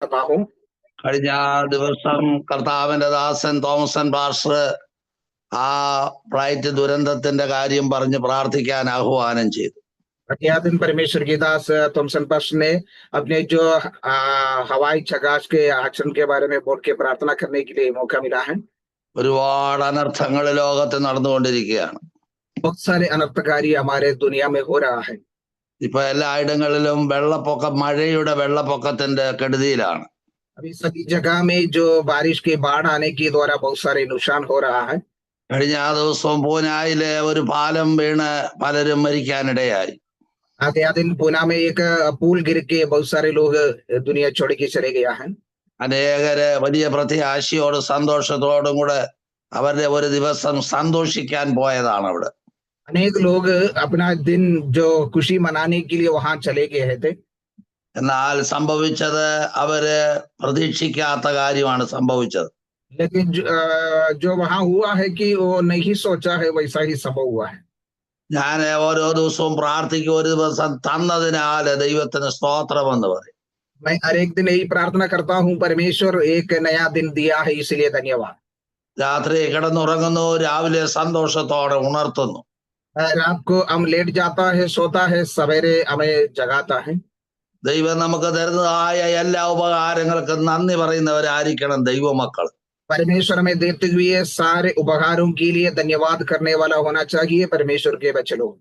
करता हूँ। കഴിഞ്ഞ ദിവസം കർത്താവിന്റെ ദാസൻ തോമസൻ പാസ്റ്റർ ആ ഫ്ലൈറ്റ് ദുരന്തത്തിന്റെ കാര്യം പറഞ്ഞ് പ്രാർത്ഥിക്കാൻ ആഹ്വാനം ചെയ്തു. यह दिन परमेश्वर की दास थॉमसन पास्टर ने अपने जो हवाई जहाज के एक्सीडेंट के बारे में बोल के प्रार्थना करने के लिए मौका मिला है। ഒരുപാട് അനർത്ഥങ്ങൾ ലോകത്ത് നടന്നുകൊണ്ടിരിക്കുകയാണ്. बहुत सारे अनर्थकारी हमारे दुनिया में हो रहा है। ഇപ്പൊ എല്ലായിടങ്ങളിലും മഴയുടെ വെള്ളപ്പൊക്കത്തിന്റെ കെടുതിയിലാണ്. अभी सभी जगह में जो बारिश के बाढ़ आने के द्वारा बहुत सारे नुकसान हो रहा है। കഴിഞ്ഞ ദിവസവും പൂനായിലെ ഒരു പാലം വീണ് പലരും മരിക്കാനിടയായി. आगे दिन पूना में एक पुल गिर के बहुत सारे लोग दुनिया छोड़ के चले गया है। അനേകര് വലിയ പ്രത്യാശയോടും സന്തോഷത്തോടും കൂടെ അവരുടെ ഒരു ദിവസം സന്തോഷിക്കാൻ പോയതാണ് അവിടെ. अनेक लोग अपना दिन जो खुशी मनाने के लिए वहां चले गए थे। എന്നാൽ സംഭവിച്ചത് അവര് പ്രതീക്ഷിക്കാത്ത കാര്യമാണ് സംഭവിച്ചത്. लेकिन जो वहां हुआ है कि वो नहीं सोचा है वैसा ही संभव हुआ है। ഞാൻ ഓരോ ദിവസവും പ്രാർത്ഥിക്കും, ഒരു ദിവസം തന്നതിനാൽ ദൈവത്തിന് സ്തോത്രമെന്ന് പറയും. मैं हर एक दिन यही प्रार्थना करता हूँ, परमेश्वर एक नया दिन दिया है इसलिए धन्यवाद। രാത്രി കിടന്നുറങ്ങുന്നു, രാവിലെ സന്തോഷത്തോടെ ഉണർത്തുന്നു. रात को हम लेट जाता है, सोता है, सवेरे हमें जगाता है। ദൈവം നമുക്ക് തരുന്നതായ എല്ലാ ഉപകാരങ്ങൾക്കും നന്ദി പറയുന്നവരായിരിക്കണം ദൈവമക്കൾ. परमेश्वर हमें देते हुए सारे उपहारों के लिए धन्यवाद करने वाला होना चाहिए परमेश्वर के बच्चे लोग।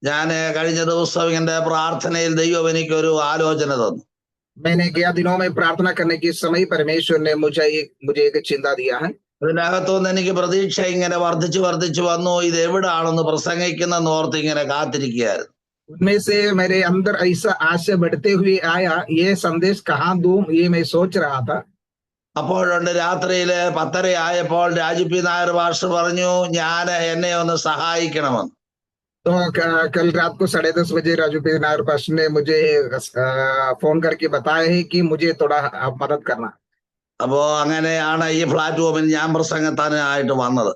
ഞാൻ കഴിഞ്ഞ ദിവസം എന്റെ പ്രാർത്ഥനയിൽ ദൈവം എനിക്കൊരു ആലോചന തന്നു. मैंने गया दिनों में प्रार्थना करने के समय परमेश्वर ने मुझे एक चिंता दिया है। അതിനകത്തുനിന്ന് എനിക്ക് പ്രതീക്ഷ ഇങ്ങനെ വർദ്ധിച്ചു വന്നു. ഇത് എവിടാണെന്ന് പ്രസംഗിക്കുന്നെന്ന് ഓർത്ത് ഇങ്ങനെ കാത്തിരിക്കുകയായിരുന്നു. उनमें से मेरे अंदर ऐसा आशा बढ़ते हुए आया, ये संदेश कहाँ दूं ये मैं सोच रहा था। അപ്പോഴുണ്ട് രാത്രിയില് 10:30 ആയപ്പോൾ രാജു പി നായർ പാസ്റ്റർ പറഞ്ഞു, എന്നെ ഒന്ന് സഹായിക്കണമെന്ന്. तो कल रात को 10:30 बजे राजू पी नायर पास्टर ने मुझे फोन करके बताया है कि मुझे थोड़ा मदद करना। അപ്പോ അങ്ങനെയാണ് ഈ പ്ലാറ്റ്ഫോമിൽ ഞാൻ പ്രസംഗത്താനായിട്ട് വന്നത്.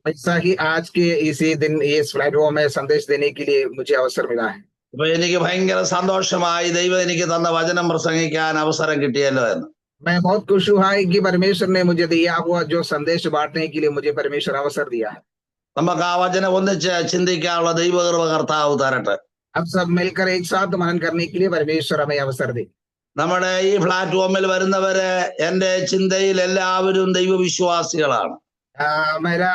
ऐसा ही आज के इसी दिन इस प्लेटफॉर्म में संदेश देने के लिए मुझे अवसर मिला है। അപ്പൊ എനിക്ക് ഭയങ്കര സന്തോഷമായി, ദൈവം എനിക്ക് തന്ന വചനം പ്രസംഗിക്കാൻ അവസരം കിട്ടിയല്ലോ എന്ന്. मैं बहुत खुश हुआ कि परमेश्वर ने मुझे दिया हुआ जो संदेश बांटने के लिए मुझे परमेश्वर अवसर दिया है। നമുക്ക് ആ വചനം ഒന്നിച്ച് ചിന്തിക്കാനുള്ള ദൈവകൃപ കർത്താവ് തരട്ടെ. अब सब मिलकर एक साथ मनन करने के लिए परमेश्वर हमें अवसर दे। നമ്മുടെ ഈ പ്ലാറ്റ്ഫോമിൽ വരുന്നവര് എന്റെ ചിന്തയിൽ എല്ലാവരും ദൈവവിശ്വാസികളാണ്. मेरा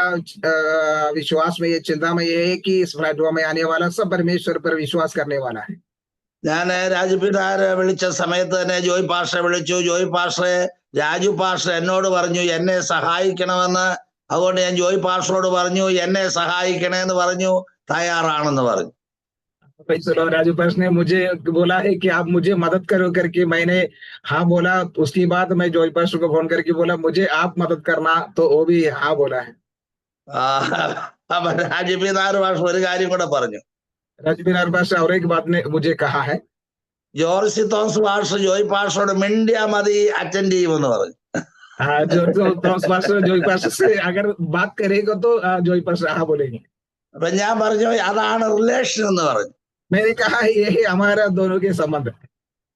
विश्वास में ये चिंता में ये है कि इस प्लेटफॉर्म में आने वाला सब परमेश्वर पर विश्वास करने वाला है। ഞാൻ രാജു പി നായരെ വിളിച്ച സമയത്ത് തന്നെ ജോയ് പാസ്റ്ററെ വിളിച്ചു. ജോയ് പാസ്റ്ററെ, രാജു പാസ്റ്റർ എന്നോട് പറഞ്ഞു എന്നെ സഹായിക്കണമെന്ന്. അതുകൊണ്ട് ഞാൻ ജോയ് പാസ്റ്ററോട് പറഞ്ഞു എന്നെ സഹായിക്കണേന്ന് പറഞ്ഞു, തയ്യാറാണെന്ന് പറഞ്ഞു. राजू पास ने मुझे बोला है कि आप मुझे मदद करो करके, मैंने हाँ बोला। उसके बाद मैं जॉय पास्टर को फोन करके बोला मुझे आप मदद करना, तो वो भी हाँ बोला है। അപ്പൊ രാജു പി നായർ പാസ്റ്റർ ഒരു കാര്യം കൂടെ പറഞ്ഞു. राजू पी नायर पास्टर और एक बात ने मुझे कहा है, ജോർജ് തോമസ് പാസ്റ്റർ ജോയ് പാസ്റ്ററോട് മിണ്ടിയാ മതി, അറ്റൻഡ് ചെയ്യുമെന്ന് പറഞ്ഞു. जॉय पास्टर से अगर बात करेगा तो जॉय पास्टर हाँ बोलेंगे। അപ്പൊ ഞാൻ പറഞ്ഞു അതാണ് റിലേഷൻ എന്ന് പറഞ്ഞു. मैंने कहा ये है हमारा दोनों के संबंध,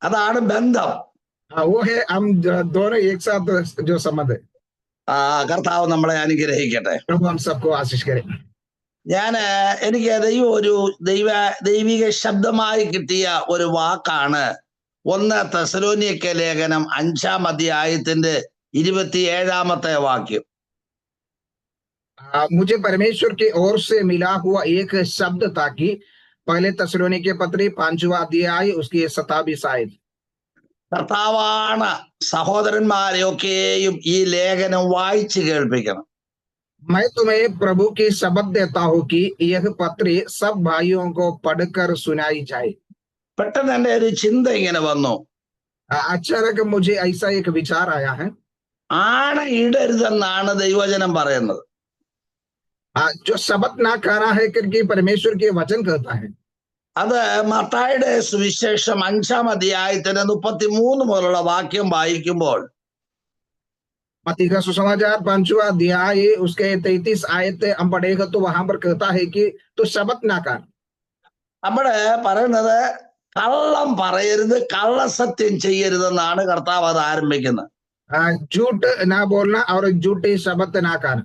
അതാണ് ബന്ധം. वो है हम दोनों एक साथ जो संबंध है। കർത്താവ് നമ്മളെ അനുഗ്രഹിക്കട്ടെ. प्रभु हम सबको आशीष करे। എനിക്ക് ദൈവം ഒരു ദൈവിക ശബ്ദമായി കിട്ടിയ ഒരു വാക്കാണ് 1 തെസ്സലോനിക്ക ലേഖനം 5-ാം അധ്യായത്തിന്റെ 27-ാമത്തെ വാക്യം. मुझे परमेश्वर की ओर से मिला हुआ एक शब्द था कि पहले തെസ്സലോനിക്ക പത്രി 5-ാം അധ്യായം उसकी 27 आयत। കർത്താവാണ് സഹോദരന്മാരെയൊക്കെയും ഈ ലേഖനം വായിച്ചു കേൾപ്പിക്കണം. मैं तुम्हें प्रभु की शपथ देता हूँ कि यह पत्री सब भाइयों को पढ़कर सुनाई जाए। പെട്ടെന്ന് എന്റെ ഒരു ചിന്ത ഇങ്ങനെ വന്നു. अचानक मुझे ऐसा एक विचार आया है, ആണ ഇടരുതെന്നാണ് ദൈവവചനം പറയുന്നത്. जो शपथ ना करना है करके परमेश्वर के वचन कहता है। അത് മത്തായിയുടെ സുവിശേഷം 5-ാം അധ്യായത്തിന് 33 മുതലുള്ള വാക്യം വായിക്കുമ്പോൾ मत्ती का सुसमाचार 5वां अध्याय उसके 33 आयत हम पढ़ेगा तो वहां पर कहता है कि तो शपथ ना कर। അവിടെ പറയുന്നത് കള്ളം പറയരുത്, കള്ളസത്യം ചെയ്യരുതെന്നാണ് കർത്താവ് അത് ആരംഭിക്കുന്നത്. झूठ ना बोलना और झूठी शब्द ना कहना.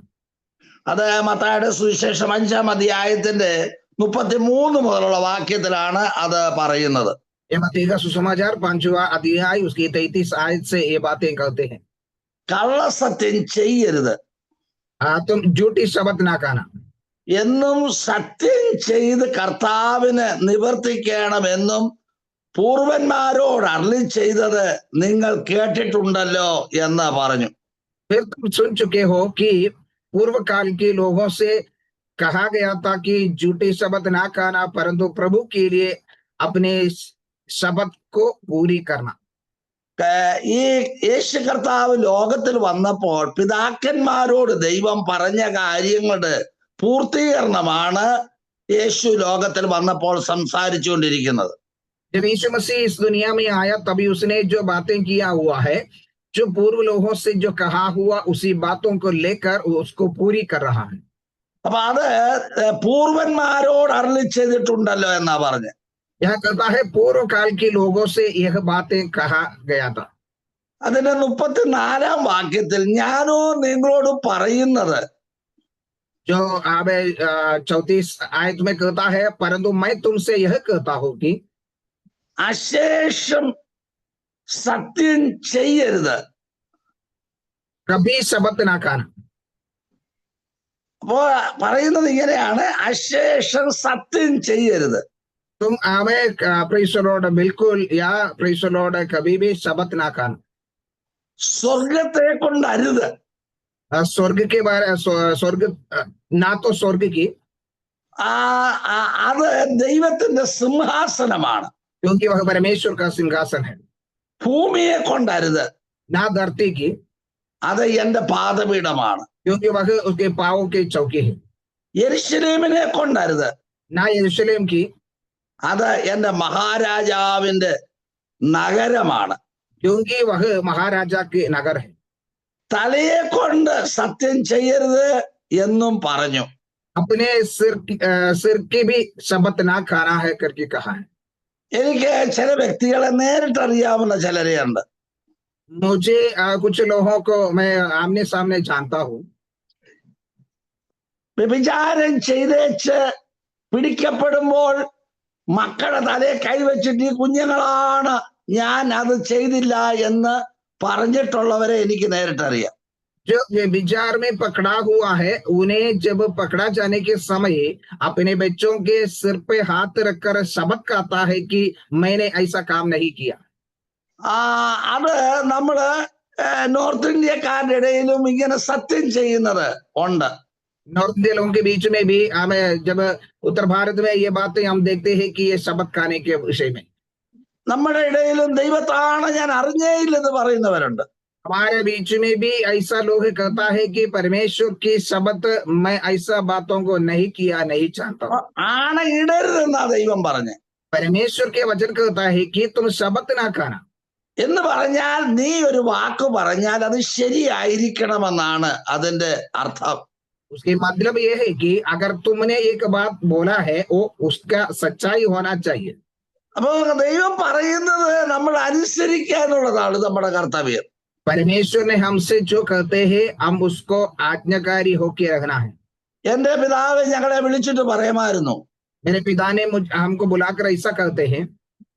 അത് മത്തായിയുടെ സുവിശേഷം 5-ാം അധ്യായത്തിന്റെ 33 മുതലുള്ള വാക്യത്തിലാണ് അത് പറയുന്നത്. ये मत्ती का सुसमाचार 5वां अध्याय उसकी 33 आयत से ये बातें कहते हैं. കള്ളസത്യം ചെയ്യരുത്, तुम झूठी शब्द ना कहना. എന്നും സത്യം ചെയ്ത് കർത്താവിന് നിവർത്തിക്കണമെന്നും പൂർവന്മാരോട് അരുളി ചെയ്തത് നിങ്ങൾ കേട്ടിട്ടുണ്ടല്ലോ എന്ന് പറഞ്ഞു. फिर तुम सुन चुके हो कि पूर्व काल के लोगों से कहा गया था कि झूठी शब्द ना कहना परंतु प्रभु के लिए अपने शब्द को पूरी करना. ഈ യേശു കർത്താവ് ലോകത്തിൽ വന്നപ്പോൾ പിതാക്കന്മാരോട് ദൈവം പറഞ്ഞ കാര്യങ്ങളുടെ പൂർത്തീകരണമാണ് യേശു ലോകത്തിൽ വന്നപ്പോൾ സംസാരിച്ചുകൊണ്ടിരിക്കുന്നത്. जब यीशु मसीह इस दुनिया में आया तभी उसने जो बातें किया हुआ है, जो पूर्व लोगों से जो कहा हुआ उसी बातों को लेकर उसको पूरी कर रहा है. അപ്പൊ അത് പൂർവന്മാരോട് അരുളി ചെയ്തിട്ടുണ്ടല്ലോ എന്നാ പറഞ്ഞ്. यह कहता है पूर्व काल के लोगों से यह बातें कहा गया था. അതിന്റെ 34-ാം വാക്യത്തിൽ ഞാനോ നിങ്ങളോട് പറയുന്നത്, जो अब 34 आयत में कहता है परंतु मैं तुमसे यह कहता हूं कि അശേഷം സത്യം ചെയ്യരുത്. कभी शब्द ना कहना. അപ്പോ പറയുന്നത് ഇങ്ങനെയാണ്, അശേഷം സത്യം ചെയ്യരുത്. तुम आवे प्रेसलोड बिल्कुल या प्रेसलोड कभी भी शब्द ना कहना. സ്വർഗത്തെ കൊണ്ടരുത്. स्वर्ग के बारे स्वर्ग ना तो स्वर्ग की, അത് ദൈവത്തിന്റെ സിംഹാസനമാണ്. क्योंकि वह परमेश्वर का सिंहासन है. ഭൂമിയെ കൊണ്ടരുത്. ना धरती की, അത് എന്റെ പാദപീഠമാണ്. क्योंकि वह उसके पाँव की चौकी है. യെരൂശലേമിനെ കൊണ്ടരുത്. ना यरूशलेम की, അത് എന്റെ മഹാരാജാവിന്റെ നഗരമാണ്. क्योंकि वह महाराजा के नगर है. തലയെ കൊണ്ട് സത്യം ചെയ്യരുത് എന്നും പറഞ്ഞു. अपने सिर की भी शब्द ना खाना है करके कहा है. എനിക്ക് ചില വ്യക്തികളെ നേരിട്ടറിയാവുന്ന ചിലരെയുണ്ട്. मुझे कुछ लोगों को मैं आमने सामने जानता हूँ. വ്യഭിചാരം ചെയ്തേച്ച് പിടിക്കപ്പെടുമ്പോൾ മക്കളുടെ തലയെ കൈവച്ചിട്ട് ഈ കുഞ്ഞുങ്ങളാണ്, ഞാൻ അത് ചെയ്തില്ല എന്ന് പറഞ്ഞിട്ടുള്ളവരെ എനിക്ക് നേരിട്ടറിയാം. जो विचार में पकड़ा हुआ है उन्हें जब पकड़ा जाने के समय अपने बच्चों के सिर पे हाथ रखकर शब्द कहता है कि मैंने ऐसा काम नहीं किया. അത് നമ്മള് നോർത്ത് ഇന്ത്യക്കാരുടെ ഇടയിലും ഇങ്ങനെ സത്യം ചെയ്യുന്നത് ഉണ്ട്. नॉर्थ इंडिया लोगों के बीच में भी हमें जब उत्तर भारत में ये बातें हम देखते हैं कि ये शब्द खाने के विषय में നമ്മുടെ ഇടയിലും ദൈവത്താണ് ഞാൻ അറിഞ്ഞേ ഇല്ലെന്ന് പറയുന്നവരുണ്ട്. हमारे बीच में भी ऐसा लोग कहता है कि परमेश्वर की शब्द मैं ऐसा बातों को नहीं किया, नहीं जानता. ആണ ഇടരുതെന്നാ ദൈവം പറഞ്ഞേ. परमेश्वर के वचन कहता है कि तुम शब्द ना खाना. എന്ന് പറഞ്ഞാൽ നീ ഒരു വാക്ക് പറഞ്ഞാൽ അത് ശരിയായിരിക്കണമെന്നാണ് അതിന്റെ അർത്ഥം. उसके मतलब ये है कि अगर तुमने एक बात बोला है वो उसका सच्चाई होना चाहिए. അപ്പൊ ദൈവം പറയുന്നത് നമ്മൾ അനുസരിക്കാനുള്ളതാണ് നമ്മുടെ കർത്തവ്യം. परमेश्वर ने हमसे जो कहते हैं हम उसको आज्ञाकारी होके रखना है. എന്റെ പിതാവ് ഞങ്ങളെ വിളിച്ചിട്ട് പറയുമായിരുന്നു, मेरे पिता ने हमको बुलाकर ऐसा कहते हैं,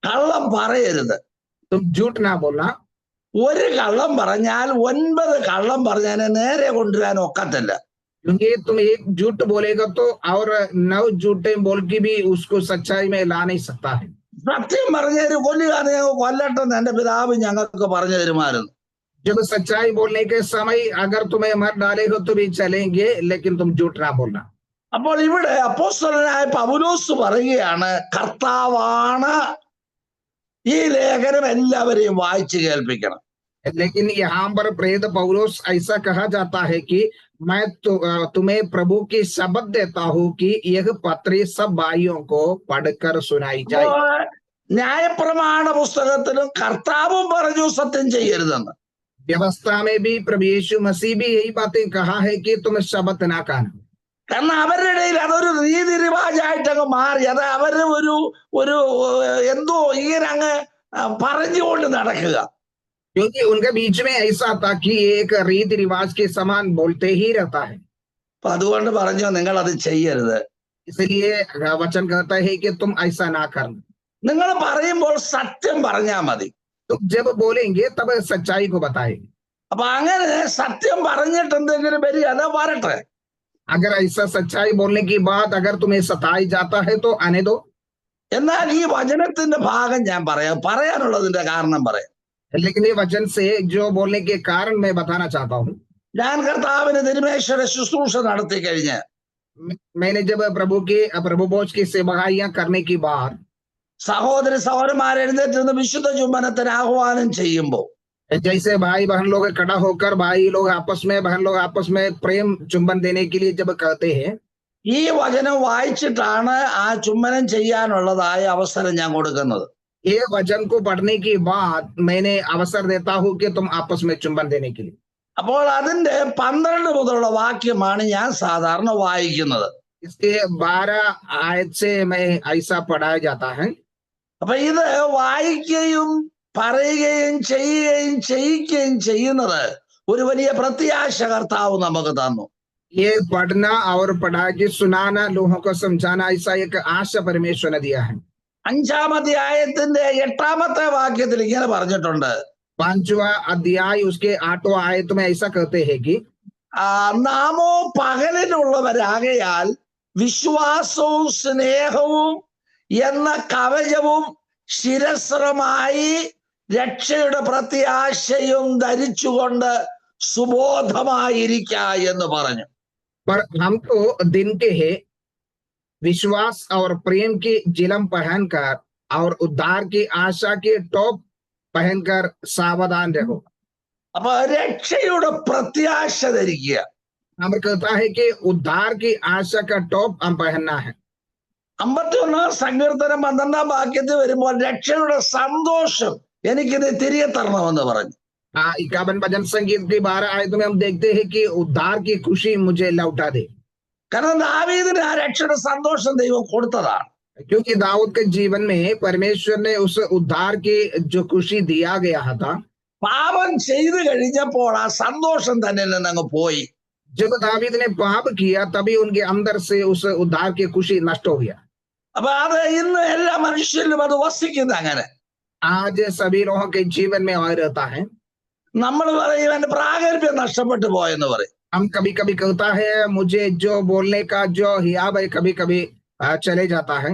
കള്ളം പറയരുത്. तुम झूठ ना बोलना. ഒരു കള്ളം പറഞ്ഞാൽ 9 കള്ളം പറഞ്ഞതിനെ നേരെ കൊണ്ടുവരാൻ ഒക്കത്തില്ല. क्योंकि तुम एक झूठ बोलेगा तो और 9 झूठे बोल के भी उसको सच्चाई में ला नहीं सकता है. സത്യം പറഞ്ഞൊരു കൊല്ലുക, കൊല്ലട്ടെന്ന് എന്റെ പിതാവ് ഞങ്ങൾക്ക് പറഞ്ഞു തരുമായിരുന്നു. जब सच्चाई बोलने के समय अगर तुम्हें मर डालेगा तो भी चलेंगे, लेकिन तुम झूठ ना बोलना. അപ്പോൾ ഇവിടെ അപ്പോസ്തലനായ പൗലോസ് പറയുകയാണ്, കർത്താവാണ് ഈ ലേഖനം എല്ലാവരെയും വായിച്ചു കേൾപ്പിക്കണം. लेकिन यहाँ पर प्रेरित पौलुस ऐसा कहा जाता है कि मैं तुम्हें प्रभु की शब्द देता हूँ कि यह पत्री सब भाइयों को पढ़कर सुनाई जाए. ന്യായപ്രമാണ പുസ്തകത്തിലും കർത്താവും പറഞ്ഞു സത്യം ചെയ്യരുതെന്ന്. व्यवस्था में भी प्रभु यीशु मसीह भी यही बातें कहा है कि तुम शब्द ना कहना. കാരണം അവരുടെ ഇടയിൽ അതൊരു രീതി റിവാജായിട്ടങ്ങ് മാറി. അത് അവര് ഒരു എന്തോ ഇങ്ങനെ അങ്ങ് പറഞ്ഞുകൊണ്ട് നടക്കുക. क्योंकि उनके बीच में ऐसा था कि एक रीति रिवाज के समान बोलते ही रहता है। അപ്പൊ അതുകൊണ്ട് പറഞ്ഞു നിങ്ങൾ അത് ചെയ്യരുത്. इसलिए वचन कहता है कि तुम ऐसा ना करना। നിങ്ങൾ പറയുമ്പോൾ സത്യം പറഞ്ഞാൽ മതി. तुम जब बोलेंगे तब सच्चाई को बताएंगे। അപ്പൊ അങ്ങനെ സത്യം പറഞ്ഞിട്ട് എന്തെങ്കിലും വരിക അത് വരട്ടെ. अगर ऐसा सच्चाई बोलने की बात अगर तुम्हें सताई जाता है तो आने दो। എന്നാൽ ഈ വചനത്തിന്റെ ഭാഗം ഞാൻ പറയാനുള്ളതിന്റെ കാരണം പറയാം. लेकिन ये वचन से जो बोलने के कारण मैं बताना चाहता हूँ। ഞാൻ കർത്താവിന് തിരുമേശ്വര ശുശ്രൂഷ നടത്തി കഴിഞ്ഞ് मैंने जब प्रभु भोज की सेवाइयां करने की बाद സഹോദരി സഹോദരന്മാർ എഴുന്നേറ്റ് വിശുദ്ധ ചുംബനത്തിന് ആഹ്വാനം ചെയ്യുമ്പോൾ जैसे भाई बहन लोग खड़ा होकर भाई लोग आपस में बहन लोग आपस में प्रेम चुंबन देने के लिए जब कहते हैं, ഈ വചനം വായിച്ചിട്ടാണ് ആ ചുംബനം ചെയ്യാനുള്ളതായ അവസരം ഞാൻ കൊടുക്കുന്നത്. ये वचन को पढ़ने के बाद मैंने अवसर देता हूँ कि तुम आपस में चुंबन देने के लिए। അപ്പോൾ അതിന്റെ 12 മുതലുള്ള വാക്യമാണ് ഞാൻ സാധാരണ വായിക്കുന്നത്. इसके 12 आयत से मैं ऐसा पढ़ाया जाता है। അപ്പൊ ഇത് വായിക്കുകയും പറയുകയും ചെയ്യിക്കുകയും ചെയ്യുന്നത് ഒരു വലിയ പ്രത്യാശ കർത്താവ് നമുക്ക് തന്നു. ये पढ़ना और पढ़ा के सुनाना लोगों को समझाना ऐसा एक आशा परमेश्वर ने दिया है। 5-ാം അധ്യായത്തിന്റെ 8-ാമത്തെ വാക്യത്തിൽ ഇങ്ങനെ പറഞ്ഞിട്ടുണ്ട്. 5वां अध्याय उसके 8वां आयत में ऐसा कहते हैं कि നാമോ പകലിലുള്ളവരാകയാൽ വിശ്വാസവും സ്നേഹവും എന്ന കവചവും ശിരസ്ത്രമായി രക്ഷയുടെ പ്രത്യാശയും ധരിച്ചുകൊണ്ട് സുബോധമായിരിക്ക എന്ന് പറഞ്ഞു. पर हम तो दिन के है विश्वास और प्रेम की जिलम पहनकर और उद्धार की आशा के टॉप पहनकर सावधान रहो। അപ്പൊ രക്ഷയുടെ പ്രത്യാശ ധരിക്കുക. हम कहता है कि उद्धार की आशा का टॉप हम पहनना है। 51-ാം സങ്കീർത്തനം 12-ാം വാക്യത്തിൽ വരുമ്പോൾ രക്ഷയുടെ സന്തോഷം എനിക്കിത് തിരികെ തരണമെന്ന് പറഞ്ഞു. 51 भजन संगीत की 12 आयत में हम देखते हैं कि उद्धार की खुशी मुझे लौटा दे। കാരണം ദാവീദിന് ആ രക്ഷയുടെ സന്തോഷം ദൈവം കൊടുത്തതാണ്. क्योंकि दाऊद के जीवन में परमेश्वर ने उस उद्धार की जो खुशी दिया गया था, പാപം ചെയ്തു കഴിഞ്ഞപ്പോൾ ആ സന്തോഷം തന്നെ അങ്ങ് പോയി. जब दावीद ने पाप किया तभी उनके अंदर से उस उद्धार की खुशी नष्ट हो गया। അപ്പൊ അത് ഇന്ന് എല്ലാ മനുഷ്യരിലും അത് വസിക്കുന്ന അങ്ങനെ. आज सभी लोगों के जीवन में आ रहता है। നമ്മൾ പറയും എന്റെ പ്രാഗൽഭ്യം നഷ്ടപ്പെട്ടു പോയെന്ന് പറയും. हम कभी कभी कहता है मुझे जो बोलने का जो हियाब है कभी कभी चले जाता है।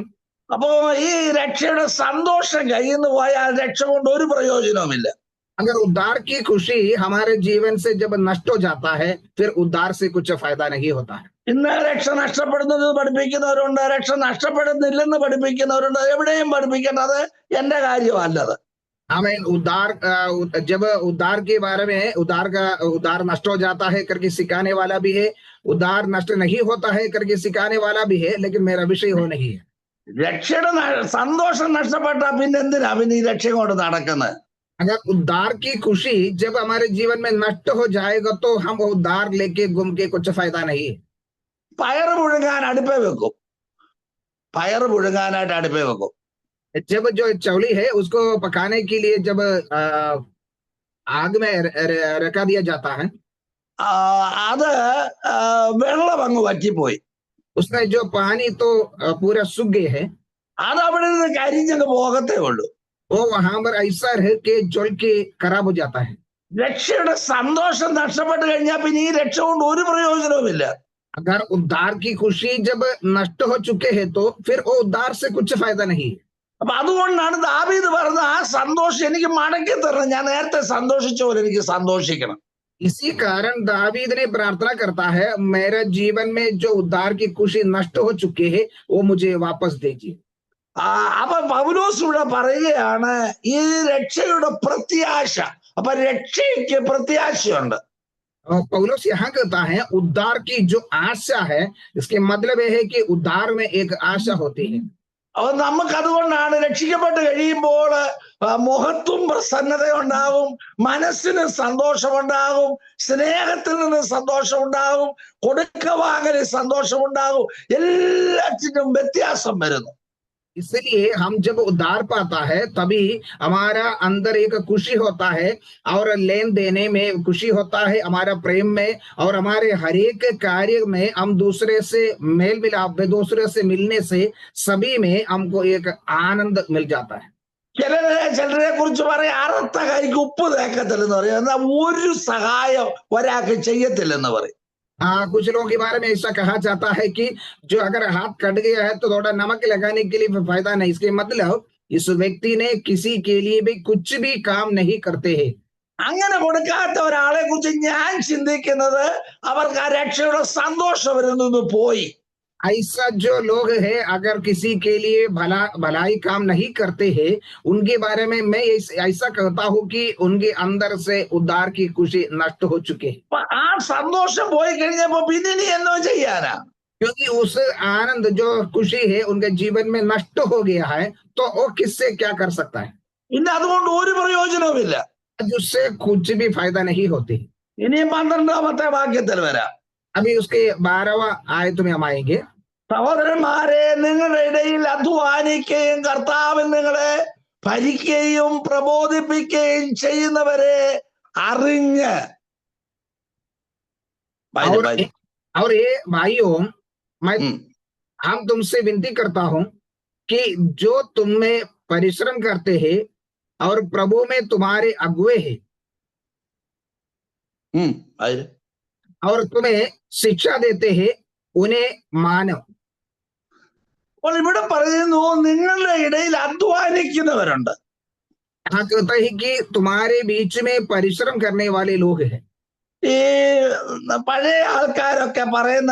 അപ്പോ ഈ രക്ഷയുടെ സന്തോഷം കയ്യിൽ നിന്ന് പോയാൽ രക്ഷ കൊണ്ട് ഒരു പ്രയോജനവുമില്ല. अगर उद्धार की खुशी हमारे जीवन से जब नष्ट हो जाता है फिर उद्धार से कुछ फायदा नहीं होता है। ഇന്ന് രക്ഷ നഷ്ടപ്പെടുന്നത് പഠിപ്പിക്കുന്നവരുണ്ട്, രക്ഷ നഷ്ടപ്പെടുന്നില്ലെന്ന് പഠിപ്പിക്കുന്നവരുണ്ട്. എവിടെയും പഠിപ്പിക്കേണ്ടത് എന്റെ കാര്യമല്ലത്. हमें उद्धार जब उद्धार के बारे में उद्धार नष्ट हो जाता है करके सिखाने वाला भी है, उद्धार नष्ट नहीं होता है करके सिखाने वाला भी है, लेकिन मेरा विषय हो नहीं है। രക്ഷയുടെ സന്തോഷം നഷ്ടപ്പെട്ട പിന്നെ എന്തിനാ പിന്നെ ഈ രക്ഷ കൊണ്ട് നടക്കുന്നത്? अगर उद्धार की खुशी जब हमारे जीवन में नष्ट हो जाएगा तो हम उद्धार लेके घूम के कुछ फायदा नहीं है। പയറ് പുഴുങ്ങാൻ അടുപ്പേ വെക്കും, പയറ് പുഴുങ്ങാനായിട്ട് അടുപ്പേ വെക്കും. जब जो चौली है उसको पकाने के लिए जब आग में रखा दिया जाता है, അത് വെള്ളം അങ്ങ് വറ്റിപ്പോയി. उसमें जो पानी तो पूरा सूख गए है, അത് അവിടെ നിന്ന് കരിഞ്ഞങ്ങ് പോകത്തേ ഉള്ളൂ. वो वहां पर ऐसा है कि जल के खराब हो जाता है। രക്ഷയുടെ സന്തോഷം നഷ്ടപ്പെട്ട് കഴിഞ്ഞാൽ പിന്നെ ഈ രക്ഷ കൊണ്ട് ഒരു പ്രയോജനവുമില്ല. अगर उद्धार की खुशी जब नष्ट हो चुके हैं तो फिर वो उद्धार से कुछ फायदा नहीं है। അപ്പൊ അതുകൊണ്ടാണ് ദാവീദ് പറഞ്ഞത് ആ സന്തോഷം എനിക്ക് മടക്കി തരണം, ഞാൻ നേരത്തെ സന്തോഷിച്ച പോലെ എനിക്ക് സന്തോഷിക്കണം. इसी कारण दावीद ने प्रार्थना करता है मेरे जीवन में जो उद्धार की खुशी नष्ट हो चुके हैं वो मुझे वापस दीजिए। അപ്പൊ പൗലോസ് ഇവിടെ പറയുകയാണ് ഈ രക്ഷയുടെ പ്രത്യാശ. അപ്പൊ രക്ഷയ്ക്ക് പ്രത്യാശയുണ്ട്. पौलुस यहाँ कहता है उद्धार की जो आशा है, इसके मतलब यह है कि उद्धार में एक आशा होती है। അപ്പൊ നമുക്ക് അതുകൊണ്ടാണ് രക്ഷിക്കപ്പെട്ട് കഴിയുമ്പോൾ മുഖത്തും പ്രസന്നതയുണ്ടാകും, മനസ്സിന് സന്തോഷമുണ്ടാകും, സ്നേഹത്തിൽ നിന്ന് സന്തോഷമുണ്ടാകും, കൊടുക്ക വാങ്ങലിൽ സന്തോഷമുണ്ടാകും, എല്ലാറ്റിനും വ്യത്യാസം വരുന്നു. इसलिए हम जब उद्धार पाता है तभी हमारा अंदर एक खुशी होता है और लेन देने में खुशी होता है, हमारा प्रेम में और हमारे हर एक कार्य में हम दूसरे से मेल मिलाप में दूसरे से मिलने से सभी में हमको एक आनंद मिल जाता है। ചിലരെ കുറിച്ച് പറയും അറുത്ത കൈക്ക് ഉപ്പ് തേക്കത്തില്ലെന്ന് പറയും, എന്നാൽ ഒരു സഹായം ഒരാൾക്ക് ചെയ്യത്തില്ലെന്ന് പറയും. कुछ लोगों के बारे में ऐसा कहा जाता है कि जो अगर हाथ कट गया है तो थोड़ा नमक लगाने के लिए फायदा नहीं, इसके मतलब इस व्यक्ति ने किसी के लिए भी कुछ भी काम नहीं करते हैं। അങ്ങനെ കൊടുക്കാത്ത ഒരാളെ കുറിച്ച് ഞാൻ ചിന്തിക്കുന്നത് അവർക്ക് ആ രക്ഷയുടെ സന്തോഷം വരുന്നു പോയി. ऐसा जो लोग है अगर किसी के लिए भलाई काम नहीं करते हैं उनके बारे में मैं ऐसा कहता हूँ कि उनके अंदर से उद्धार की खुशी नष्ट हो चुके हैं, ആ സന്തോഷം പോയി കഴിഞ്ഞപ്പോ പിന്നെ ഇനി എന്നോ ചെയ്യാനാ? क्योंकि उस आनंद जो खुशी है उनके जीवन में नष्ट हो गया है तो वो किससे क्या कर सकता है? പിന്നെ അതുകൊണ്ട് ഒരു പ്രയോജനവുമില്ല. आज उससे कुछ भी फायदा नहीं होती। ഇനിയും 12ാമത്തെ വാക്യത്തിൽ വരാം. अभी उसके 12वां आयत में हम आएंगे। സഹോദരന്മാരെ, നിങ്ങളുടെ ഇടയിൽ അധ്വാനിക്കുകയും കർത്താവിൽ നിങ്ങളെ ഭരിക്കുകയും പ്രബോധിപ്പിക്കുകയും ചെയ്യുന്നവരെ അറിഞ്ഞ്. और ये भाइयों, मैं हम तुमसे विनती करता हूं कि जो तुम में परिश्रम करते हैं और प्रभु में तुम्हारे अगुवे हैं और तुम्हें शिक्षा देते हैं उन्हें मानो। അപ്പോൾ ഇവിടെ പറയുന്നു നിങ്ങളുടെ ഇടയിൽ അധ്വാനിക്കുന്നവരുണ്ട്. हाँ, कहता है कि तुम्हारे बीच में परिश्रम करने वाले लोग हैं। ഈ പഴയ ആൾക്കാരൊക്കെ പറയുന്ന